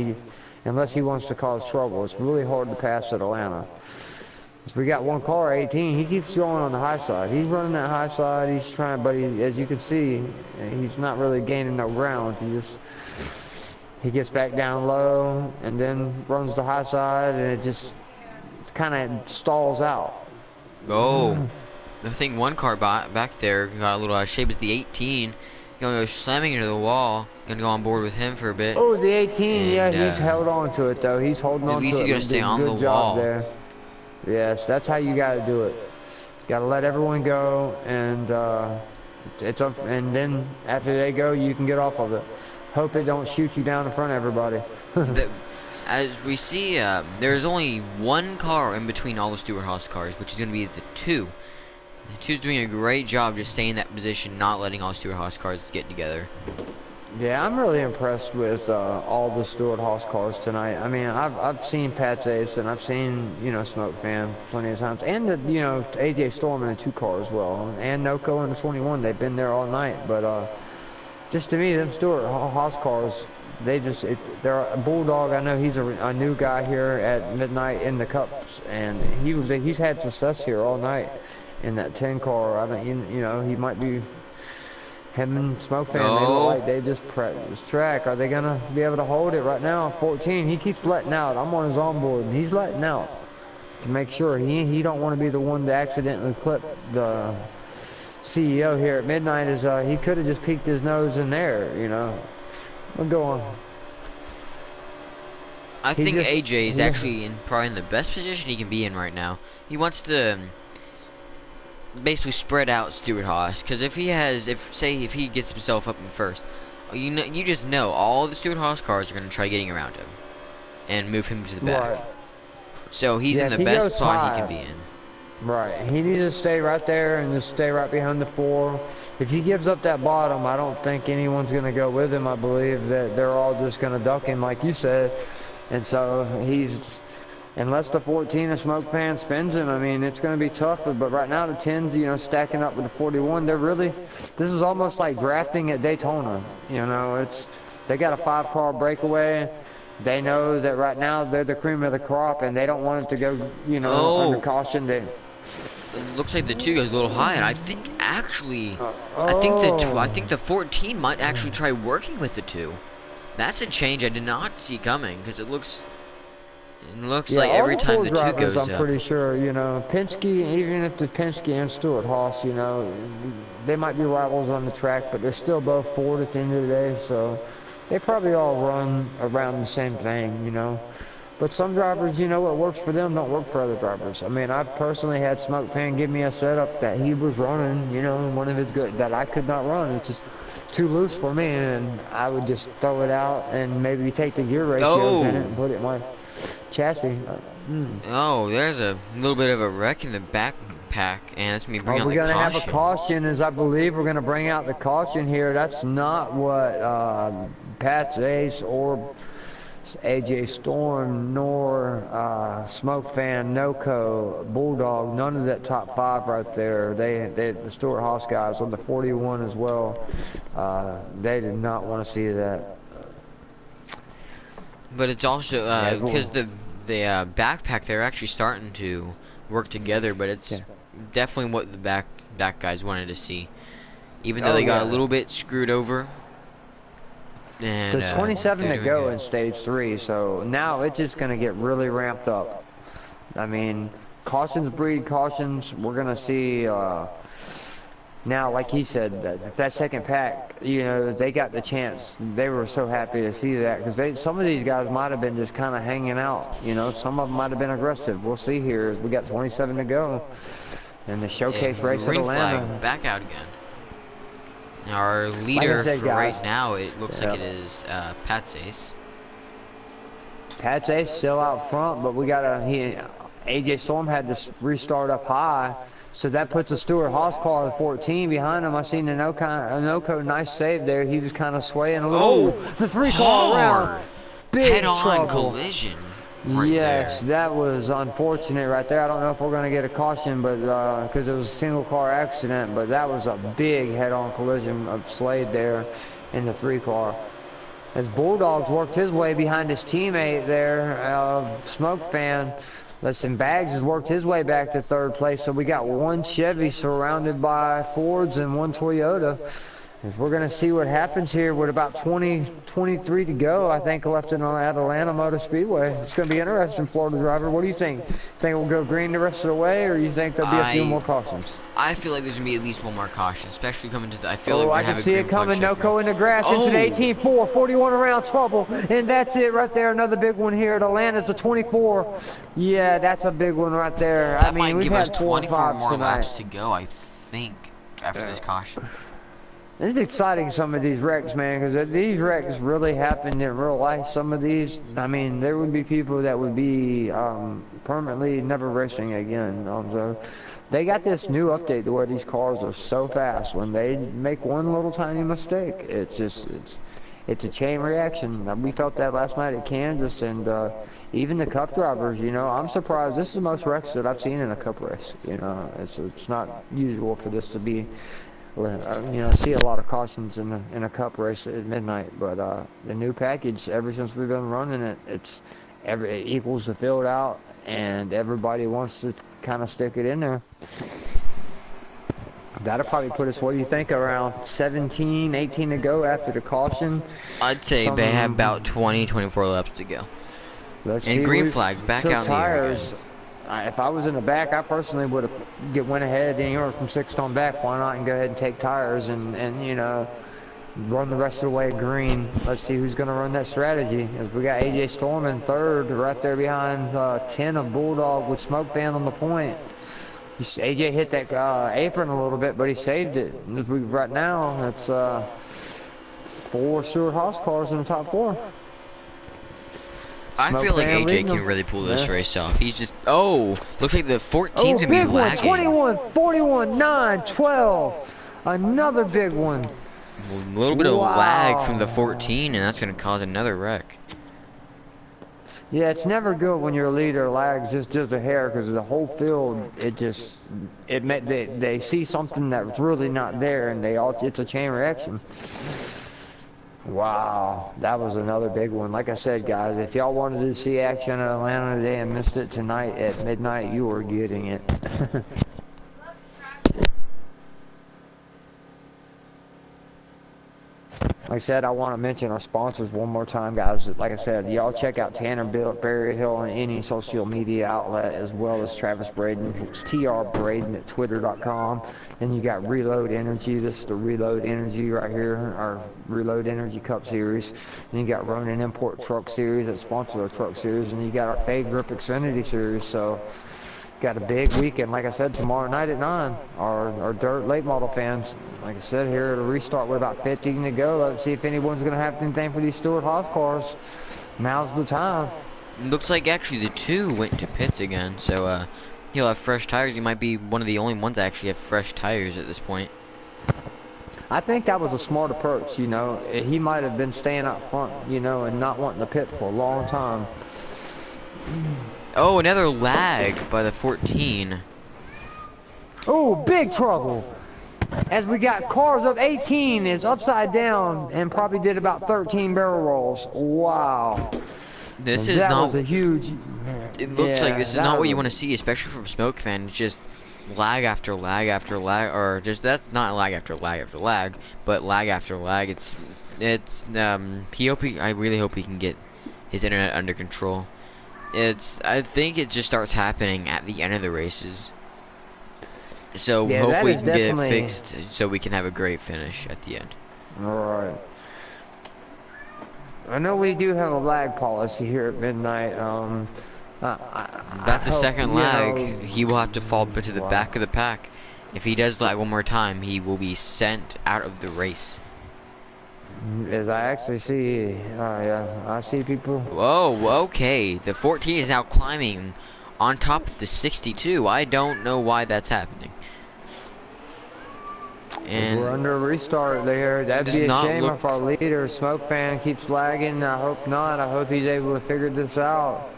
Unless he wants to cause trouble, it's really hard to pass at Atlanta. We got one car, 18. He keeps going on the high side. He's running that high side. He's trying, but as you can see, he's not really gaining no ground. He gets back down low and then runs the high side, and it kind of stalls out. Oh, I think one car back there got a little out of shape. It's the 18. Gonna go slamming into the wall. Gonna go on board with him for a bit. Oh, the 18. And, Yeah, he's held on to it though. He's holding on to it. At least he's gonna stay on the wall. There. Yes, that's how you got to do it. Got to let everyone go, and it's up. And then after they go, you can get off of it. Hope it don't shoot you down in front of everybody. As we see, there's only one car in between all the Stewart-Haas cars, which is going to be the 2. The 2's doing a great job just staying in that position, not letting all Stewart-Haas cars get together. Yeah, I'm really impressed with all the Stewart-Haas cars tonight. I mean, I've seen Pat's Ace, and I've seen, you know, Smoke Fan plenty of times, and the, you know, AJ Storm in the 2 car as well, and Noco in the 21. They've been there all night, but just to me, them Stewart-Haas cars, they're a Bulldog. I know he's a new guy here at midnight in the Cups, and he's had success here all night in that 10 car. I don't, you know, he might be. Him and Smoke Fan, they look like they just prepped this track. Are they going to be able to hold it right now? 14, he keeps letting out. I'm on his onboard, and he's letting out to make sure. He don't want to be the one to accidentally clip the CEO here at midnight. He could have just peeked his nose in there, you know. We'll go on. I think AJ is actually probably in the best position he can be in right now. He wants to basically spread out Stewart-Haas, because if he gets himself up in first, you just know all the Stewart-Haas cars are going to try getting around him and move him to the back. Right. So he's in the best spot he can be in. Right. He needs to stay right there and just stay right behind the 4. If he gives up that bottom, I don't think anyone's going to go with him. I believe that they're all just going to duck him, like you said. And so unless the 14 of Smoke Fan spins him, I mean, it's going to be tough. But right now, the 10s, you know, stacking up with the 41, this is almost like drafting at Daytona. You know, they got a 5-car breakaway. They know that right now they're the cream of the crop, and they don't want it to go, you know, under caution. It looks like the 2 goes a little high, and I think actually, I think the 14 might actually try working with the 2. That's a change I did not see coming, because it looks like every time the 2 goes up. I'm pretty sure, you know, Penske, even if the Penske and Stewart-Haas, you know, they might be rivals on the track, but they're still both Ford at the end of the day, so they probably all run around the same thing, you know. But some drivers, you know, what works for them don't work for other drivers. I mean, I've personally had Smoke Fan give me a setup that he was running, you know, one of his good, that I could not run. It's just too loose for me, and I would just throw it out and maybe take the gear ratios in it and put it in my chassis. Oh, there's a little bit of a wreck in the backpack, and that's me bringing out the caution. We're going to have a caution, as I believe we're going to bring out the caution here. That's not what Pat's Ace or AJ Storm, nor Smoke Fan, NoCo, Bulldog, none of that top 5 right there. The Stuart Haas guys on the 41 as well. They did not want to see that. But it's also because the backpack, they're actually starting to work together, but it's definitely what the back guys wanted to see, even though they got a little bit screwed over. And there's 27 to go in stage 3, so now it's just gonna get really ramped up. I mean, cautions breed cautions. We're gonna see now, like he said, that second pack, you know, they got the chance. They were so happy to see that, because some of these guys might have been just kind of hanging out. You know, some of them might have been aggressive. We'll see here as we got 27 to go in the showcase race at Atlanta. Flag back out again. Now our leader for right now, it looks like it is Pat's Ace. Pat's Ace still out front, but we got AJ Storm had to restart up high. So that puts a Stuart Haas car at 14 behind him. I seen an Oko nice save there. He was kind of swaying a little. Oh, the 3-car around. Big head-on collision. Yes, that was unfortunate right there. I don't know if we're going to get a caution, but because it was a single car accident, but that was a big head-on collision of Slade there in the 3-car. As Bulldogs worked his way behind his teammate there, Smoke Fan. Listen, Bags has worked his way back to 3rd place, so we got one Chevy surrounded by Fords and one Toyota. If we're going to see what happens here with about 23 to go, I think, left at Atlanta Motor Speedway. It's going to be interesting, Florida driver. What do you think? Think we'll go green the rest of the way, or you think there'll be a few more cautions? I feel like there's going to be at least one more caution, especially coming to the... I feel like we're I can see it coming. NoCo in the grass into the 18-4, 41 around trouble. And that's it right there. Another big one here at Atlanta's the 24. Yeah, that's a big one right there. That might give us 24 more laps to go, I think, after this caution. It's exciting, some of these wrecks, man, because these wrecks really happened in real life. Some of these, I mean, there would be people that would be permanently never racing again. So they got this new update to where these cars are so fast. When they make one little tiny mistake, it's a chain reaction. We felt that last night at Kansas, and even the Cup drivers, you know, I'm surprised. This is the most wrecks that I've seen in a Cup race. You know, it's not usual for this to be. You know, I see a lot of cautions in a Cup race at midnight, but the new package, ever since we've been running it, it equals the field out, and everybody wants to kind of stick it in there. That'll probably put us, what do you think, around 17, 18 to go after the caution? I'd say they have about 20, 24 laps to go. And green flag back out in the air again. If I was in the back, I personally would have went ahead anywhere from 6th on back. Why not and go ahead and take tires and you know, run the rest of the way green. Let's see who's going to run that strategy. As we got AJ Storm in 3rd, right there behind 10 of Bulldog with Smoke Fan on the point. AJ hit that apron a little bit, but he saved it. And right now, it's 4 Stuart Haas cars in the top 4. I feel like AJ can really pull this race off. He's just, looks like the 14's going to be lagging. 21, 41, 9, 12. Another big one. A little bit of lag from the 14, and that's going to cause another wreck. Yeah, it's never good when your leader lags just a hair, because the whole field, they see something that's really not there, and it's a chain reaction. Wow, that was another big one. Like I said, guys, if y'all wanted to see action in Atlanta today and missed it tonight at midnight, you were getting it. Like I said, I want to mention our sponsors one more time, guys. Like I said, y'all check out Tanner Berry Hill on any social media outlet, as well as Travis Braden. It's TR Braden at twitter.com. Then you got Reload Energy. This is the Reload Energy right here, our Reload Energy Cup Series. Then you got Ronin Import Truck Series that sponsors our Truck Series. And you got our Fade Grip Xfinity Series. So, got a big weekend, like I said, tomorrow night at 9. Our dirt late model fans, like I said, here it'll restart with about 15 to go. Let's see if anyone's going to have anything for these Stuart Haas cars. Now's the time. Looks like actually the 2 went to pits again, so he'll have fresh tires. He might be one of the only ones that actually have fresh tires at this point. I think that was a smart approach, you know. He might have been staying up front, you know, and not wanting to pit for a long time. Oh, another lag by the 14. Oh, big trouble. As we got cars of 18 is upside down and probably did about 13 barrel rolls. Wow. This And is that not. was a huge. It looks like this is that not what you was- want to see, especially from a smoke fan. It's just lag after lag after lag, or just that's not lag after lag after lag, but lag after lag. I really hope he can get his internet under control. I think it just starts happening at the end of the races. So Yeah, that hopefully we is can get it definitely- fixed so we can have a great finish at the end. Alright. I know we do have a lag policy here at midnight. That's the second lag. He will have to fall to the back of the pack. If he does lag one more time, he will be sent out of the race. As I actually see, yeah, I see people. Whoa, okay. The 14 is now climbing on top of the 62. I don't know why that's happening. And We're under a restart there. That'd does be a not shame look- if our leader, Smoke Fan, keeps lagging. I hope not. I hope he's able to figure this out.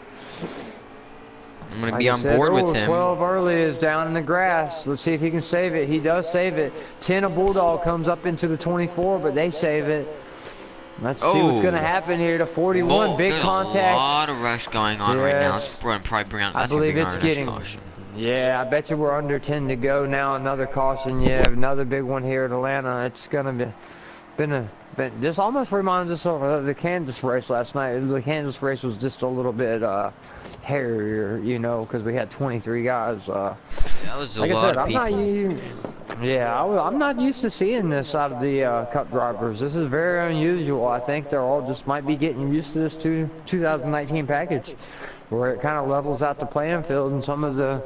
I'm gonna Like be I on said, board with him. 12 early is down in the grass. Let's see if he can save it. He does save it. 10 of Bulldog comes up into the 24, but they save it. Let's see what's going to happen here to 41. Big there's contact. a lot of rush going on right now. Yes. It's probably bring out. I That's gonna believe bring it's out our next getting. caution. Yeah, I bet you we're under 10 to go now. Another caution. Yeah, another big one here at Atlanta. It's gonna be this almost reminds us of the Kansas race last night. The Kansas race was just a little bit hairier, you know, because we had 23 guys. That was a Like I lot said, of I'm people. I'm not used to seeing this out of the Cup drivers. This is very unusual. I think they're all just might be getting used to this 2019 package, where it kind of levels out the playing field, and some of the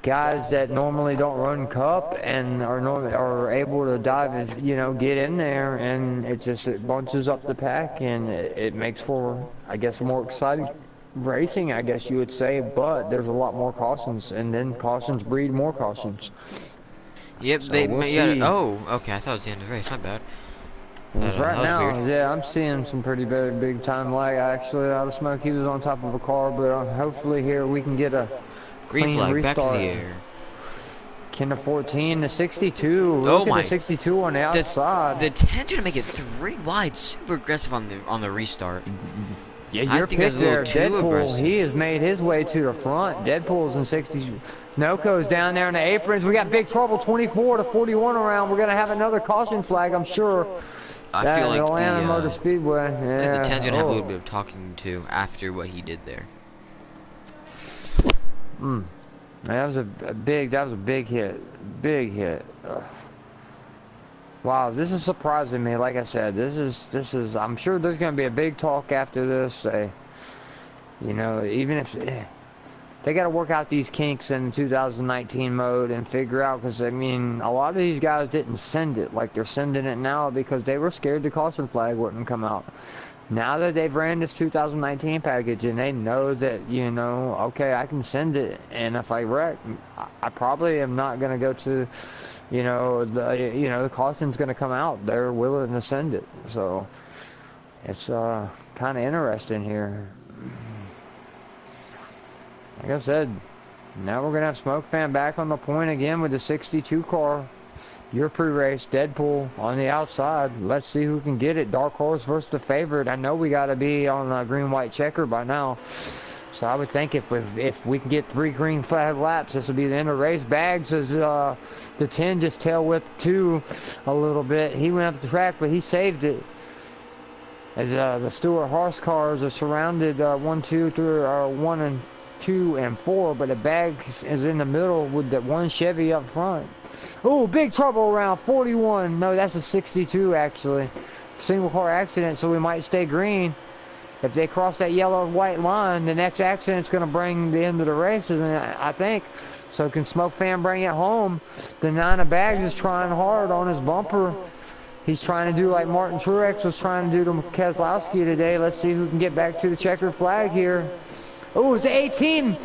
guys that normally don't run Cup and are able to dive and, you know, get in there, and it bunches up the pack, and it makes for, I guess, more exciting racing, I guess you would say. But there's a lot more cautions, and then cautions breed more cautions. Yep, So they we'll yeah. see. Oh, okay. I thought it was the end of the race. My bad. Because That right was now, weird. yeah, I'm seeing some pretty big time lag actually out of Smoke. He was on top of a car, but hopefully here we can get a Green clean flag back in restart. the air. Can the 14, the 62. Oh Look my- at the 62 on the outside. The 10's gonna make it 3 wide, super aggressive on the restart. Yeah, I your think pick that's a little there, too Deadpool. aggressive. He has made his way to the front. Deadpool's in 60. Noco's down there in the aprons. We got big trouble, 24 to 41 around. We're gonna have another caution flag, I'm sure. I That feel like Atlanta Motor Speedway. I think Yeah. the 10's gonna have a Oh. little bit of talking to after what he did there. That was a big hit. Big hit. Ugh. Wow, this is surprising me. Like I said, this is. I'm sure there's going to be a big talk after this. You know, even if they got to work out these kinks in 2019 mode and figure out, because I mean, a lot of these guys didn't send it like they're sending it now because they were scared the caution flag wouldn't come out. Now that they've ran this 2019 package and they know that, you know, okay, I can send it, and if I wreck, I probably am not going to go to, the caution's going to come out. They're willing to send it. So it's kind of interesting here. Like I said, now we're going to have Smoke Fan back on the point again with the 62 car. Your pre-race, Deadpool on the outside. Let's see who can get it. Dark horse versus the favorite. I know we got to be on a green-white checker by now. So I would think if we can get 3 green flag laps, this will be the end of the race. Bags is the 10 just tail whipped 2 a little bit. He went up the track, but he saved it. As the Stewart horse cars are surrounded 1, 2, 3, 1 and 2 and 4, but the bag is in the middle with that one Chevy up front. Oh, big trouble around 41. No, that's a 62 actually. Single car accident, so we might stay green. If they cross that yellow and white line, the next accident's going to bring the end of the race, and I think. So can Smoke Fan bring it home? The 9 of Bags is trying hard on his bumper. He's trying to do like Martin Truex was trying to do to Keselowski today. Let's see who can get back to the checkered flag here. Oh, it's 18.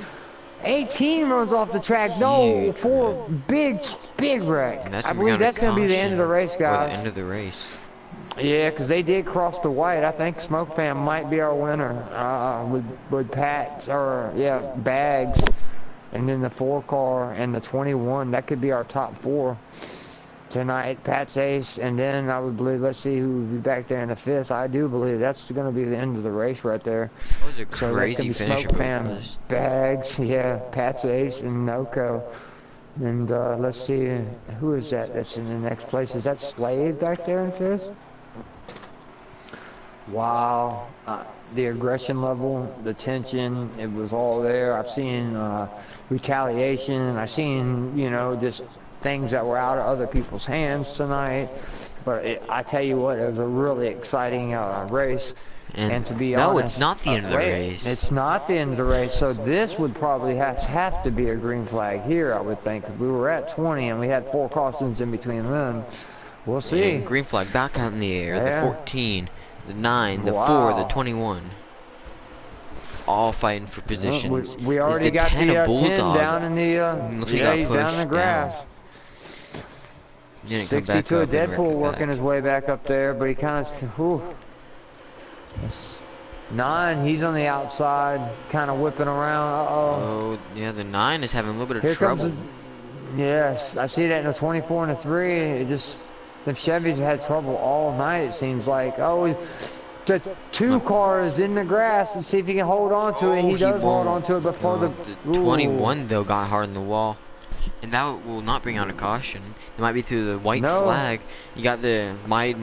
18 runs off the track. No, Huge four wreck. big wreck. And that's I gonna bring believe on a that's going to be the end of the caution race, or the guys. end of the race. Yeah, because they did cross the white. I think Smoke Fan might be our winner with Pat, or yeah, Bags, and then the 4 car and the 21. That could be our top 4 tonight. Pat's ace, and then I would believe, let's see who will be back there in the 5th. I do believe that's going to be the end of the race right there. That was a So that's crazy going to be finish Smoke of both Fan, those. Bags, yeah, Pat's ace, and Noko. And let's see, who is that that's in the next place? Is that Slade back there in 5th? Wow, the aggression level, the tension, it was all there. I've seen retaliation, I've seen, you know, just things that were out of other people's hands tonight. But I tell you what, it was a really exciting race. And to be no, honest, it's not the end of the race. it's not the end of the race. So this would probably have to be a green flag here, I would think, because we were at 20 and we had 4 cautions in between them. We'll see. And green flag back out in the air. Yeah. The 14, the 9, the Wow. 4, the 21. All fighting for positions. We already Is the got 10 the a 10 bulldog? down in the Looks like he yeah, got he's down in the pushed grass. down. Didn't come back 62 up and wreck Deadpool it working back. his way back up there, but he kind of 9, he's on the outside, kind of whipping around. Oh, yeah, the 9 is having a little bit of Here trouble. comes yes, I see that in the 24 and the 3. It just, the Chevys had trouble all night, it seems like. Oh, the 2 car is in the grass, and see if he can hold on to it. He does hold on to it before the 21 though got hard in the wall, and that will not bring out a caution. It might be through the white flag. You got the my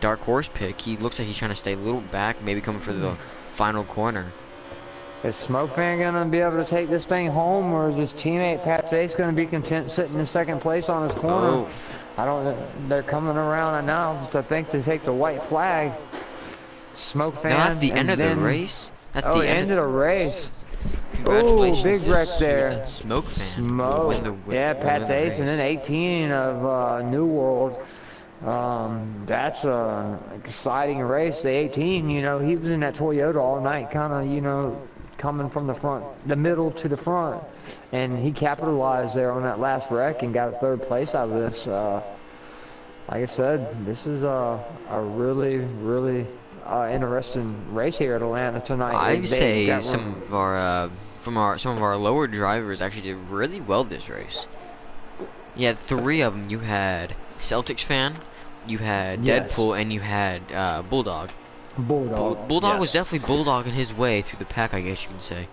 dark horse pick. He looks like he's trying to stay a little back, maybe coming for the final corner. Is Smoke Fan gonna be able to take this thing home, or is his teammate Pat Ace gonna be content sitting in second place on his corner? I don't. They're coming around now, I think, to take the white flag. Smoke Fan. No, that's the end of the race. That's the end of the race. Congratulations. Big wreck there. Smoke Fan. Smoke. Yeah, Pat's ace, and then 18 of New World. That's a exciting race. The 18, you know, he was in that Toyota all night, kind of, you know, coming from the front, the middle to the front, and he capitalized there on that last wreck and got a 3rd place out of this. Like I said, this is a really interesting race here at Atlanta tonight. I'd say some of our lower drivers actually did really well this race. You had 3 of them. You had Celtics Fan, you had Deadpool, and you had Bulldog. Bulldog was definitely bulldogging his way through the pack, I guess you can say.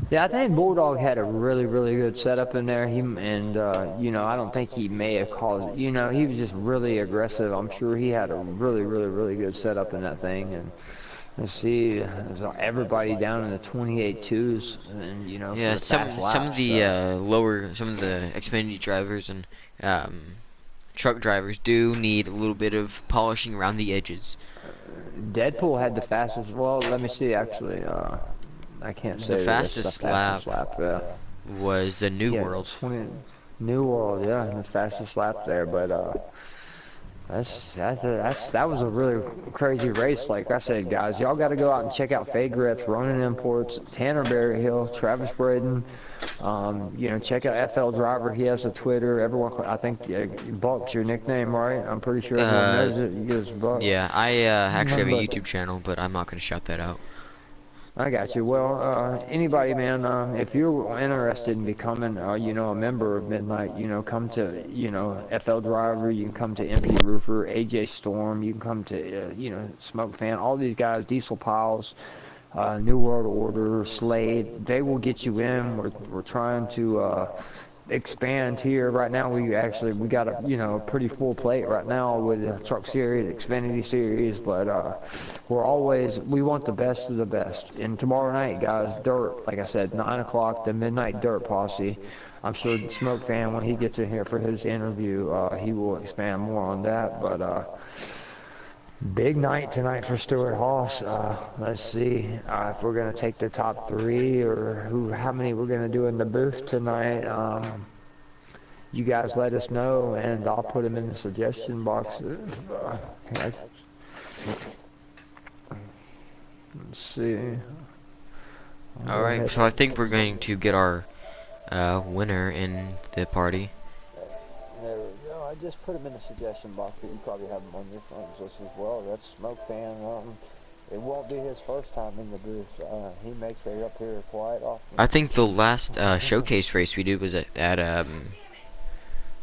Yeah, I think Bulldog had a really good setup in there. You know, I don't think he may have caused, you know, he was just really aggressive. I'm sure he had a really good setup in that thing. And let's see, everybody down in the 28.2s, and you know, yeah, some of the Xfinity drivers and truck drivers do need a little bit of polishing around the edges. Deadpool had the fastest. Well, let me see. Actually, I can't say the fastest lap was the New World. New World, yeah, the fastest lap there. But that was a really crazy race. Like I said, guys, y'all got to go out and check out Fade Grips, Ronin Imports, Tanner Berryhill, Travis Braden. You know, check out FL Driver. He has a Twitter. Everyone, I think, Buck's your nickname, right? I'm pretty sure everyone knows it. You use Buck. Yeah, I actually have a YouTube channel, but I'm not going to shout that out. I got you. Well, anybody, man, if you're interested in becoming, you know, a member of Midnight, you know, come to, you know, FL Driver, you can come to MP Roofer, AJ Storm, you can come to, you know, Smoke Fan, all these guys, Diesel Piles, New World Order, Slade, they will get you in. We're trying to expand here. Right now we got a, you know, pretty full plate right now with the Truck Series, Xfinity Series, but we want the best of the best. And tomorrow night, guys, Dirt, like I said, 9 o'clock, the Midnight Dirt Posse. I'm sure the Smoke Fan, when he gets in here for his interview, he will expand more on that. But big night tonight for Stuart Haas. Let's see if we're going to take the top 3 or how many we're going to do in the booth tonight. You guys let us know, and I'll put them in the suggestion box. Let's see. Go Alright, ahead. so I think we're going to get our winner in the party. There we go. I just put him in the suggestion box, but you probably have him on your friends list as well. That's Smoke Fan. It won't be his first time in the booth. He makes it up here quite often. I think the last showcase race we did was at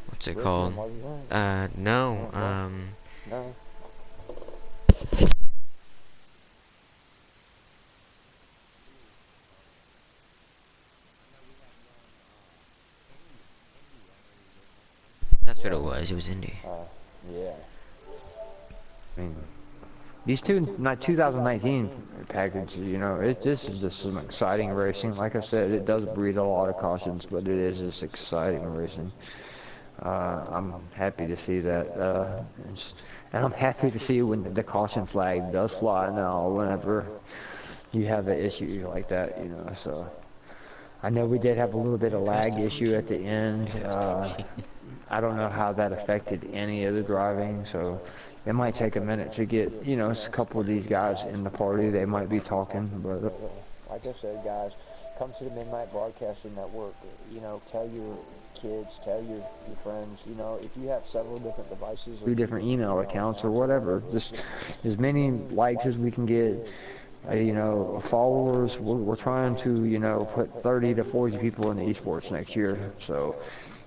what's it called? No, No. that's what it was. It was Indy. Yeah. I mean, these 2019 packages, you know, this is just some exciting racing. Like I said, it does breed a lot of cautions, but it is just exciting racing. I'm happy to see that, and I'm happy to see when the caution flag does fly now. Whenever you have an issue like that, you know. So I know we did have a little bit of lag issue at the end. I don't know how that affected any of the driving, so it might take a minute to get, you know, a couple of these guys in the party. They might be talking, but like I said, guys, come to the Midnight Broadcasting Network. You know, tell your kids, tell your friends, you know, if you have several different devices or different email accounts or whatever, just as many likes as we can get. You know, followers, we're trying to, you know, put 30 to 40 people in the esports next year, so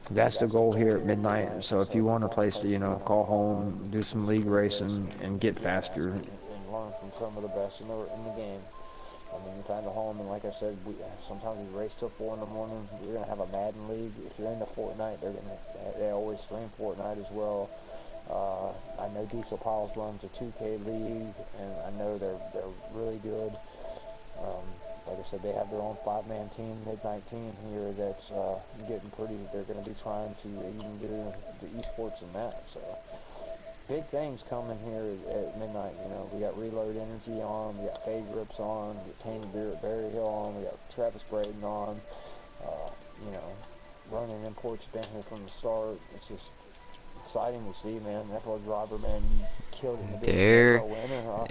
that's the goal here at Midnight. So if you want a place to, you know, call home, do some league racing, and get faster and learn from some of the best in the game, I mean, kind of home. And like I said, sometimes we race till 4 in the morning. We're gonna have a Madden league. If you're into Fortnite, they always stream Fortnite as well. I know Diesel Piles runs a 2K league, and I know they're really good. Like I said, they have their own 5-man team, Midnight team here that's getting pretty. They're going to be trying to even do the esports and that. So big things coming here at Midnight. You know, we got Reload Energy on, we got Fade Grips on, we got Tame Beer at Berry Hill on, we got Travis Braden on. You know, Ronin Imports been here from the start. It's just exciting to see, man. FO Driver, man, you killed it in the There. winner.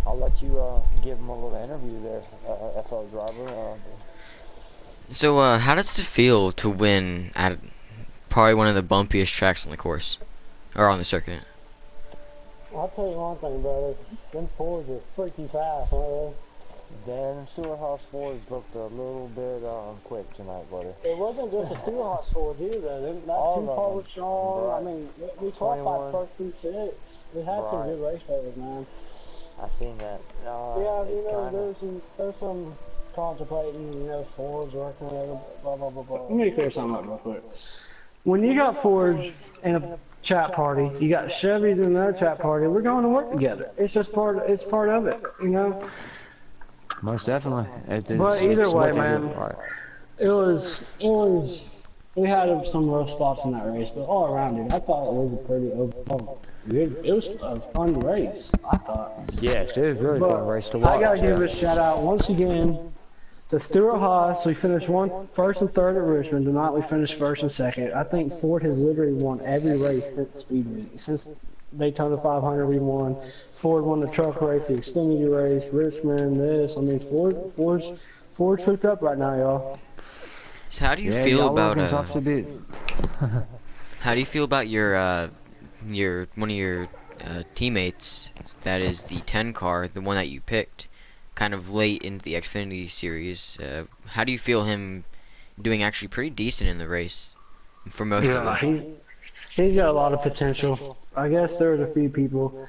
I'll let you give him a little interview there, FO Driver. So, how does it feel to win at probably one of the bumpiest tracks on the course, or on the circuit? I'll tell you one thing, brother. Them Fords are freaky fast, aren't Dan Stewarthouse Fords looked a little bit quick tonight, buddy. they? It wasn't just a Steelhouse Ford either. That two car was strong. Right. I mean, we qualified first through 6. We had some good race drivers, man. I seen that. Yeah, you know, there's some contemplating, you know, Fords working with blah blah blah blah. Let me clear something up real quick. When you got Fords in a chat party, you got Chevys in another chat party. We're going to work together. It's just part of it, you know. Most definitely. But either way, man, it was. We had some rough spots in that race, but all around it, I thought it was a pretty overall good. It was a fun race, I thought. Yes, it was really fun race to watch. I gotta give a shout out once again to Stuart Haas. We finished first and third at Richmond. Tonight we finished first and second. I think Ford has literally won every race since Speedway. Since Daytona 500 we won. Ford won the truck race, the Xfinity race, Richmond, this. I mean, Ford's hooked up right now, y'all. So how do you feel about tough to beat. how do you feel about your one of your teammates that is the 10 car, the one that you picked, kind of late into the Xfinity series? How do you feel him doing actually pretty decent in the race for most of it? He's got a lot of potential. I guess there was a few people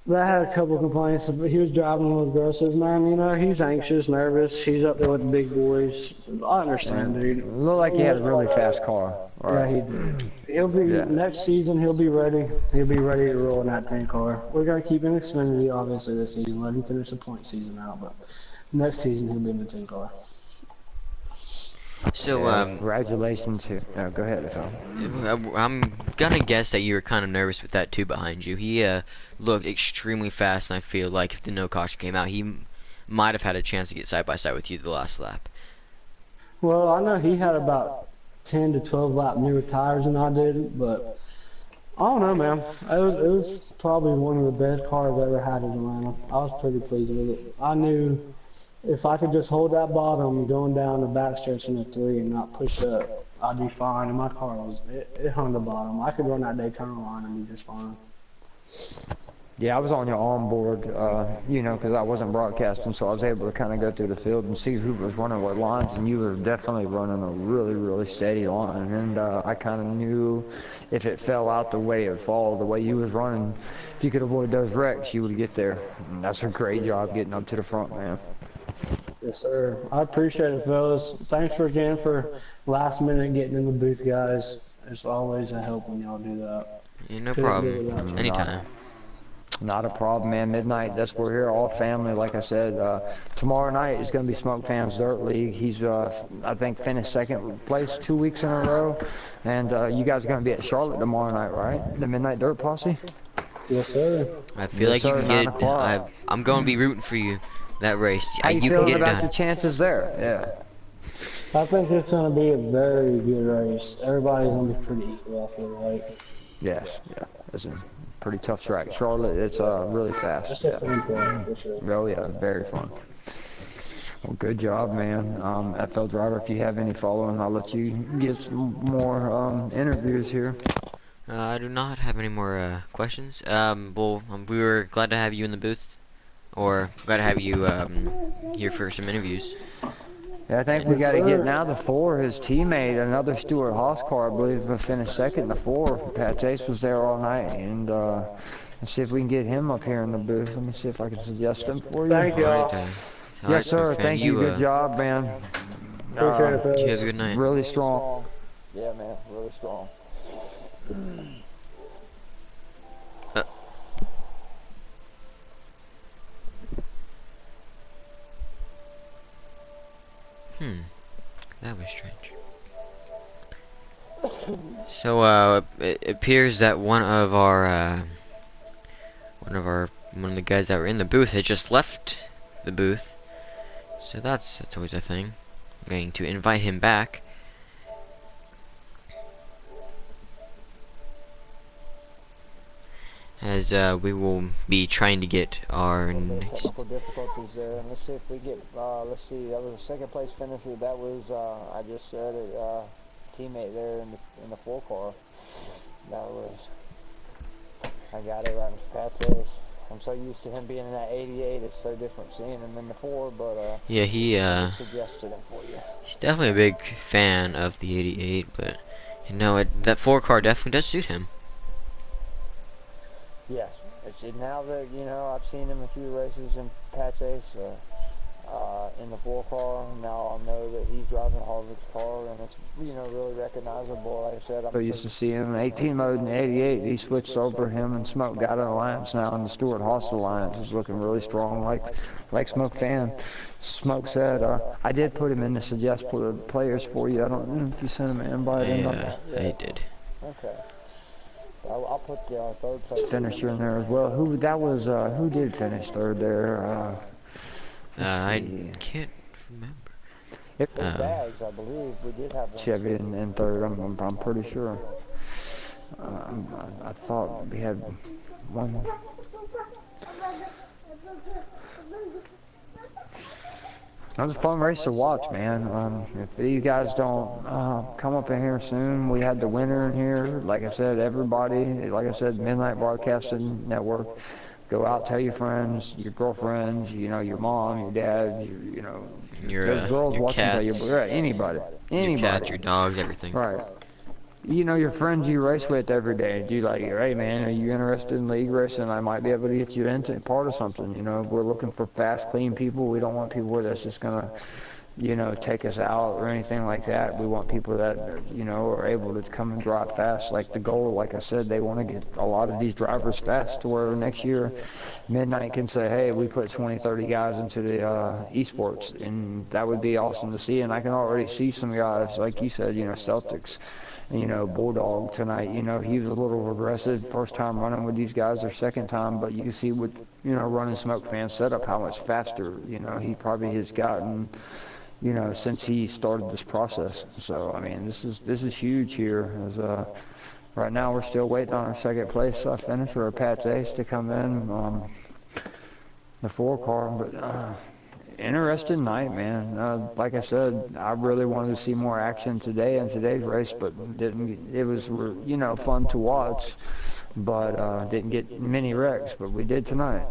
that had a couple complaints, but he was driving a little aggressive, man. You know, he's anxious, nervous. He's up there with the big boys. I understand, dude. It looked like he had a really fast car. Yeah, he did. He'll be next season. He'll be ready. He'll be ready to roll in that 10 car. We're gonna keep him in Xfinity, obviously, this season. Let him finish the point season out, but next season he'll be in the 10 car. So, congratulations to. Go ahead, Phil. I'm gonna guess that you were kind of nervous with that two behind you. He looked extremely fast, and I feel like if the no caution came out, he might have had a chance to get side by side with you the last lap. Well, I know he had about 10 to 12 lap newer tires than I did, but I don't know, man. It was probably one of the best cars I ever had in Atlanta. I was pretty pleased with it. I knew If I could just hold that bottom going down the backstretch in the 3 and not push up, I'd be fine. And my car it hung the bottom. I could run that Daytona line and be just fine. Yeah, I was on your onboard, you know, because I wasn't broadcasting, so I was able to kind of go through the field and see who was running what lines, and you were definitely running a really, really steady line, and I kind of knew if it fell out the way it fall, the way you was running, if you could avoid those wrecks, you would get there. And that's a great job getting up to the front, man. Yes, sir. I appreciate it, fellas. Thanks again for last minute getting in the booth, guys. It's always a help when y'all do that. Yeah, no Couldn't do it problem. without you. Anytime. Not a problem, man. Midnight, that's we're here, all family. Like I said, tomorrow night is going to be Smoke Fans Dirt League. He's, I think, finished second place 2 weeks in a row. And you guys are going to be at Charlotte tomorrow night, right? The Midnight Dirt Posse? Yes, sir. I feel like you can get it. I'm going to be rooting for you that race. How you can feeling get it about done. your chances there? Yeah. I think it's going to be a very good race. Everybody's going to be pretty equal, I feel like. Yes, yeah. It's a pretty tough track. Charlotte, it's really fast. It's a fun track, for sure. Oh, yeah, very fun. Well, good job, man. FL Driver, if you have any following, I'll let you get some more interviews here. I do not have any more questions. Well, we were glad to have you in the booth, or glad to have you here for some interviews. Yeah, I think we got to get now the 4. His teammate, another Stuart Haas car, I believe, finished second in the 4. Pat Chase was there all night, and let's see if we can get him up here in the booth. Let me see if I can suggest him for you. Thank you. Yes, sir. Thank you. Good job, man. Appreciate it, fellas. You have a good night. Really strong. Yeah, man. Really strong. That was strange. So it appears that one of the guys that were in the booth had just left the booth. So that's always a thing. I'm going to invite him back. As we will be trying to get our next. Technical difficulties there, and let's see if we get. Let's see. That was a second place finisher. That was I just said it. Teammate there in the 4 car. That was. I got it right, Mr. Pates. I'm so used to him being in that 88. It's so different seeing him in the 4. But yeah, he suggested him for you. He's definitely a big fan of the 88, but you know that 4 car definitely does suit him. Yes, now that, you know, I've seen him a few races in Pat's Ace, in the 4 car, now I know that he's driving Harvick's car, and it's, you know, really recognizable. Like I said, I'm used to see him in 18 mode in 88. He switched over. Him and Smoke got an alliance now, and the Stuart Haas alliance is looking really strong, like Smoke fan. Smoke said, I did put him in to suggest players for you. I don't know if you sent him an invite. I did. Okay. I'll put the 3rd place finisher in there as well. Who did finish 3rd there? I can't remember. It was Bags, I believe. We did have Chevy in 3rd. I'm pretty sure. I thought we had one. That was a fun race to watch, man. If you guys don't come up in here soon, we had the winner in here. Like I said, everybody, like I said, Midnight Broadcasting Network, go out, tell your friends, your girlfriends, you know, your mom, your dad, those girls your watching, cats, tell your, anybody. Your cats, your dogs, everything. Right. You know, your friends you race with every day. Do you like, hey man, are you interested in league racing? I might be able to get you into part of something. You know, we're looking for fast, clean people. We don't want people that's just gonna, you know, take us out or anything like that. We want people that, you know, are able to come and drive fast. Like the goal, like I said, they want to get a lot of these drivers fast to where next year Midnight can say, hey, we put 20, 30 guys into the esports, and that would be awesome to see. And I can already see some guys, like you said, you know, Celtics. You know, Bulldog tonight, you know, he was a little aggressive first time running with these guys, or second time, but you can see with, you know, running Smoke Fan setup how much faster, you know, he probably has gotten, you know, since he started this process. So, I mean, this is huge here. As right now we're still waiting on our second place finisher, Pat's Ace, to come in, the 4 car, but Interesting night, man. Like I said, I really wanted to see more action today in today's race, but didn't. It was, fun to watch, but didn't get many wrecks, but we did tonight.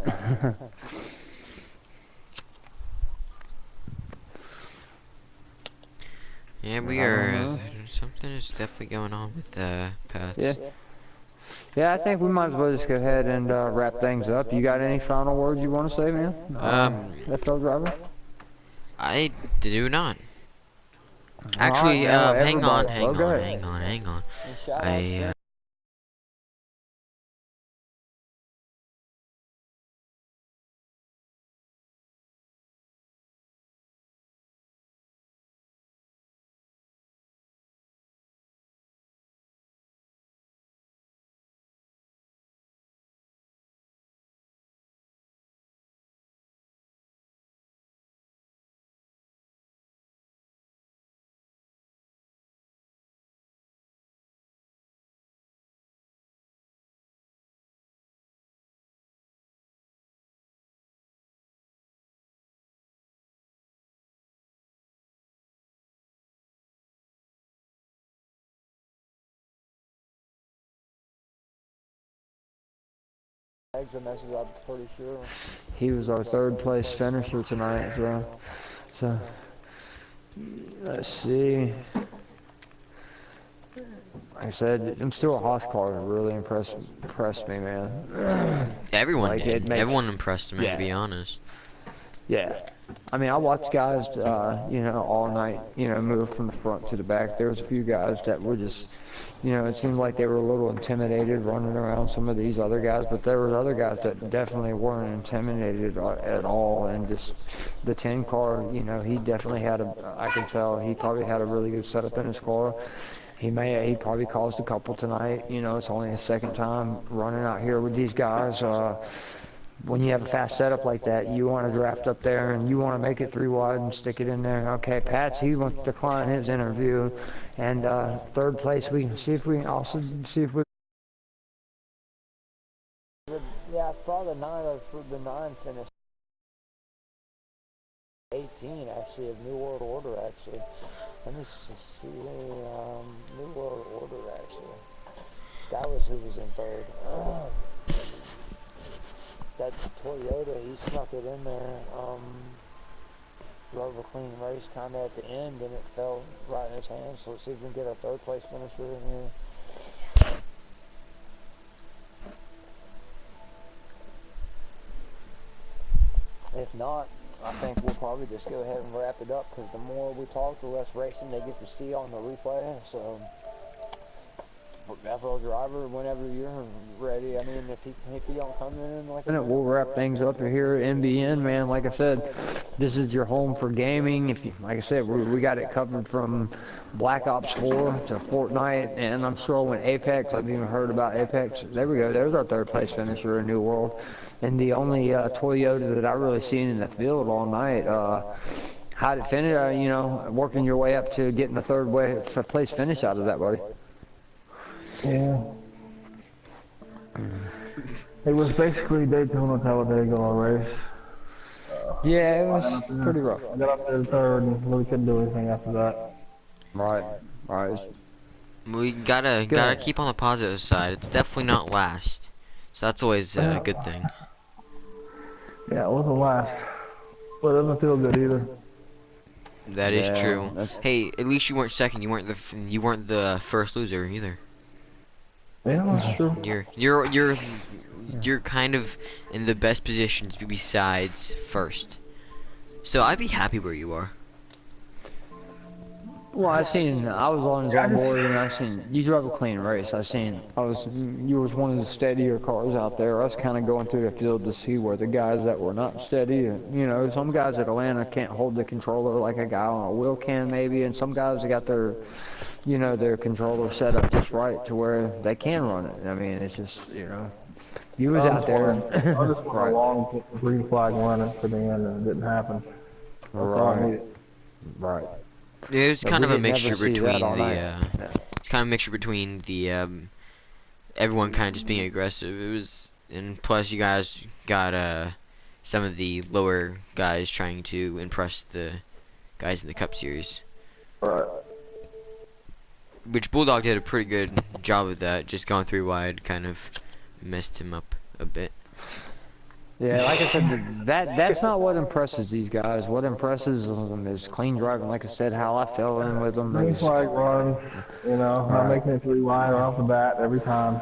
Yeah, we I don't are. know. Something is definitely going on with Yeah, paths. yeah. I think we might as well just go ahead and wrap things up. You got any final words you want to say, man? Um, FL driver. I do not. All right, Actually, man. Well, hang on, everybody. Well, go ahead. hang on. And shout out to I a message, I'm pretty sure. He was our third place finisher tonight as well. So, let's see. Like I said, them still a Haas cars really impressed me, man. everyone Like it did. makes, Everyone impressed me, to yeah, be honest. yeah. I mean, I watched guys, all night, move from the front to the back. There was a few guys that were just, it seemed like they were a little intimidated running around some of these other guys, but there was other guys that definitely weren't intimidated at all. And just the 10 car, he definitely had I can tell he probably had a really good setup in his car. He probably caused a couple tonight. It's only his second time running out here with these guys. When you have a fast setup like that, you want to draft up there and you want to make it 3 wide and stick it in there. Okay, Pat's, he wants to decline his interview. And third place, we can see if we can also see if we. Yeah, I saw the 9 finish. 18 actually of New World Order actually. Let me see, New World Order actually. That was who was in third. That Toyota, he snuck it in there. Drove a clean race kind of at the end, and it fell right in his hands. So let's see if we can get a third place finisher in here. If not, I think we'll probably just go ahead and wrap it up because the more we talk, the less racing they get to see on the replay. So, FL driver, whenever you're ready. I mean, if he don't come in like a minute, we'll wrap things up here at MBN, man. Like I said, this is your home for gaming. Like I said, we got it covered from Black Ops 4 to Fortnite, and I'm scrolling Apex. I've even heard about Apex. There we go. There's our third place finisher in New World, and the only Toyota that I really seen in the field all night. How did it finish? Working your way up to getting the third place finish out of that, buddy. Yeah. It was basically Daytona Talladega race. Yeah, it was pretty rough. I got up there third and really couldn't do anything after that. Right. We gotta keep on the positive side. It's definitely not last, so that's always a good thing. Yeah, it wasn't last, but it doesn't feel good either. That is true. Hey, at least you weren't second. You weren't the first loser either. Yeah, that's true. You're kind of in the best position besides first. So I'd be happy where you are. Well, I was on his own board, and I seen you drove a clean race. You was one of the steadier cars out there. I was kind of going through the field to see where the guys that were not steady, some guys at Atlanta can't hold the controller like a guy on a wheel can maybe, and some guys got their controller set up just right to where they can run it. I mean, it's just, you was out there. I just want a long green flag run for the end, and it didn't happen. That's all I needed. Right. It was kind of a mixture between everyone kind of just being aggressive. And plus you guys got some of the lower guys trying to impress the guys in the Cup Series. Right. Which Bulldog did a pretty good job of that, just going 3 wide kind of messed him up a bit. Yeah, like I said, that's not what impresses these guys. What impresses them is clean driving. Like I said, how I fell in with them. Green flag run, you know, not making it 3 wide off the bat every time.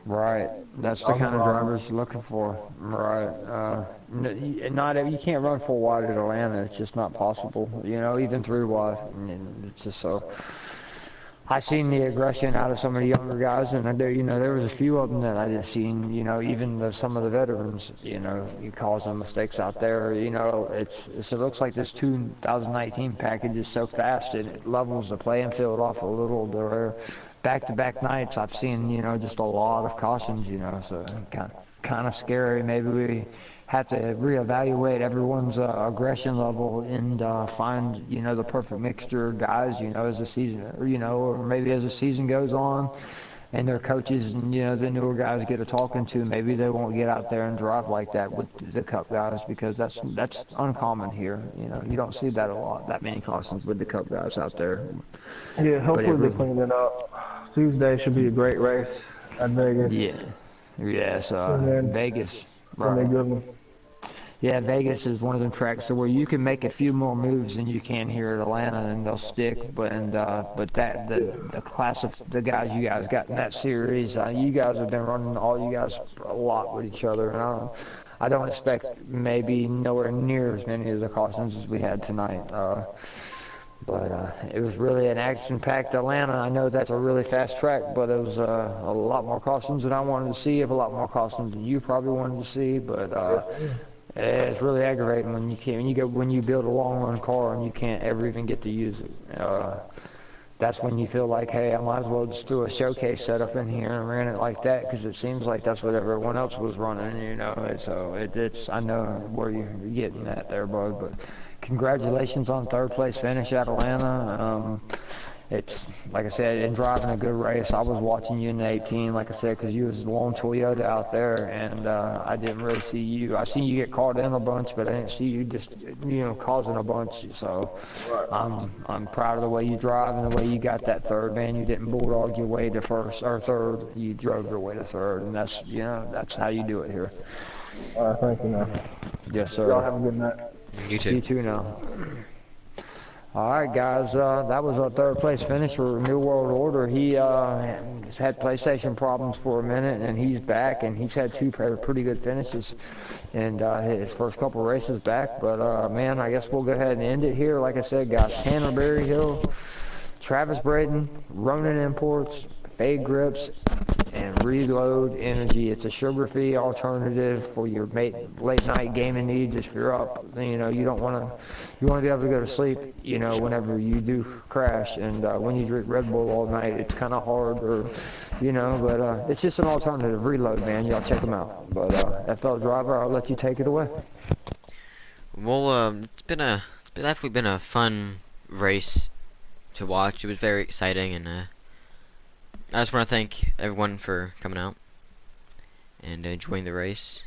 Right, that's the kind of drivers you're looking for. Right, you can't run 4 wide at Atlanta. It's just not possible. You know, even 3 wide. And it's just so. I seen the aggression out of some of the younger guys, and there was a few of them that I just seen. You know, even some of the veterans. You know, you causing mistakes out there. You know, it looks like this 2019 package is so fast it levels the playing field off a little. There, back-to-back nights, I've seen just a lot of cautions. So kind of scary. Maybe we have to reevaluate everyone's aggression level and find the perfect mixture of guys as the season or maybe as the season goes on and their coaches and the newer guys get a talking to, maybe they won't get out there and drive like that with the Cup guys, because that's uncommon here. You don't see that a lot, that many cautions with the Cup guys out there. Yeah, hopefully they clean it up. Tuesday should be a great race at Vegas. Yes, Vegas. Right. Yeah, Vegas is one of them tracks so where you can make a few more moves than you can here at Atlanta, and they'll stick. But the class of the guys you guys got in that series, you guys have been running all you guys a lot with each other, and I don't expect maybe nowhere near as many of the cautions as we had tonight. But it was really an action-packed Atlanta. I know that's a really fast track, but it was a lot more cautions than I wanted to see, a lot more cautions than you probably wanted to see. But it's really aggravating when you build a long-run car and you can't ever even get to use it. That's when you feel like, hey, I might as well just do a showcase setup in here and ran it like that, because it seems like that's what everyone else was running, So it's I know where you're getting at there, bud. But congratulations on 3rd place finish at Atlanta. It's, like I said, in driving a good race. I was watching you in the 18, like I said, because you was the lone Toyota out there, and I didn't really see you. I seen you get caught in a bunch, but I didn't see you just, causing a bunch. So I'm proud of the way you drive and the way you got that 3rd, man. You didn't bulldog your way to 1st or 3rd. You drove your way to 3rd, and that's how you do it here. Thank you, man. Yes, sir. Y'all have a good night. You too. You too now. All right, guys, that was our 3rd place finish for New World Order. He had PlayStation problems for a minute, and he's back, and he's had 2 pretty good finishes in his first couple races back. But, man, I guess we'll go ahead and end it here. Like I said, guys, Tanner Berryhill, Travis Braden, Ronin Imports, Fade Grips, and Reload Energy. It's a sugar-free alternative for your late night gaming needs. If you're up, you want to be able to go to sleep, whenever you do crash. And when you drink Red Bull all night, it's kind of hard, but it's just an alternative. Reload, man. Y'all check them out. But FL Driver, I'll let you take it away. Well, it's definitely been a fun race to watch. It was very exciting, and I just want to thank everyone for coming out and enjoying the race.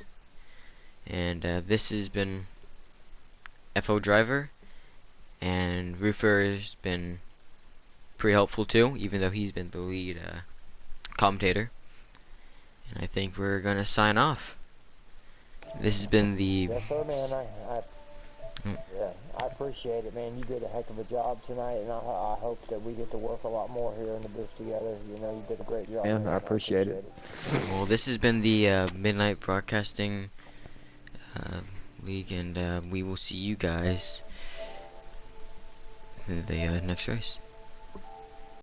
And this has been FO Driver, and Roofer has been pretty helpful too, even though he's been the lead commentator. And I think we're gonna sign off. This has been the... Yes, sir, man. Yeah, I appreciate it, man. You did a heck of a job tonight, and I hope that we get to work a lot more here in the booth together. You did a great job. Man, I appreciate it. Well, this has been the Midnight Broadcasting League, and we will see you guys in the next race.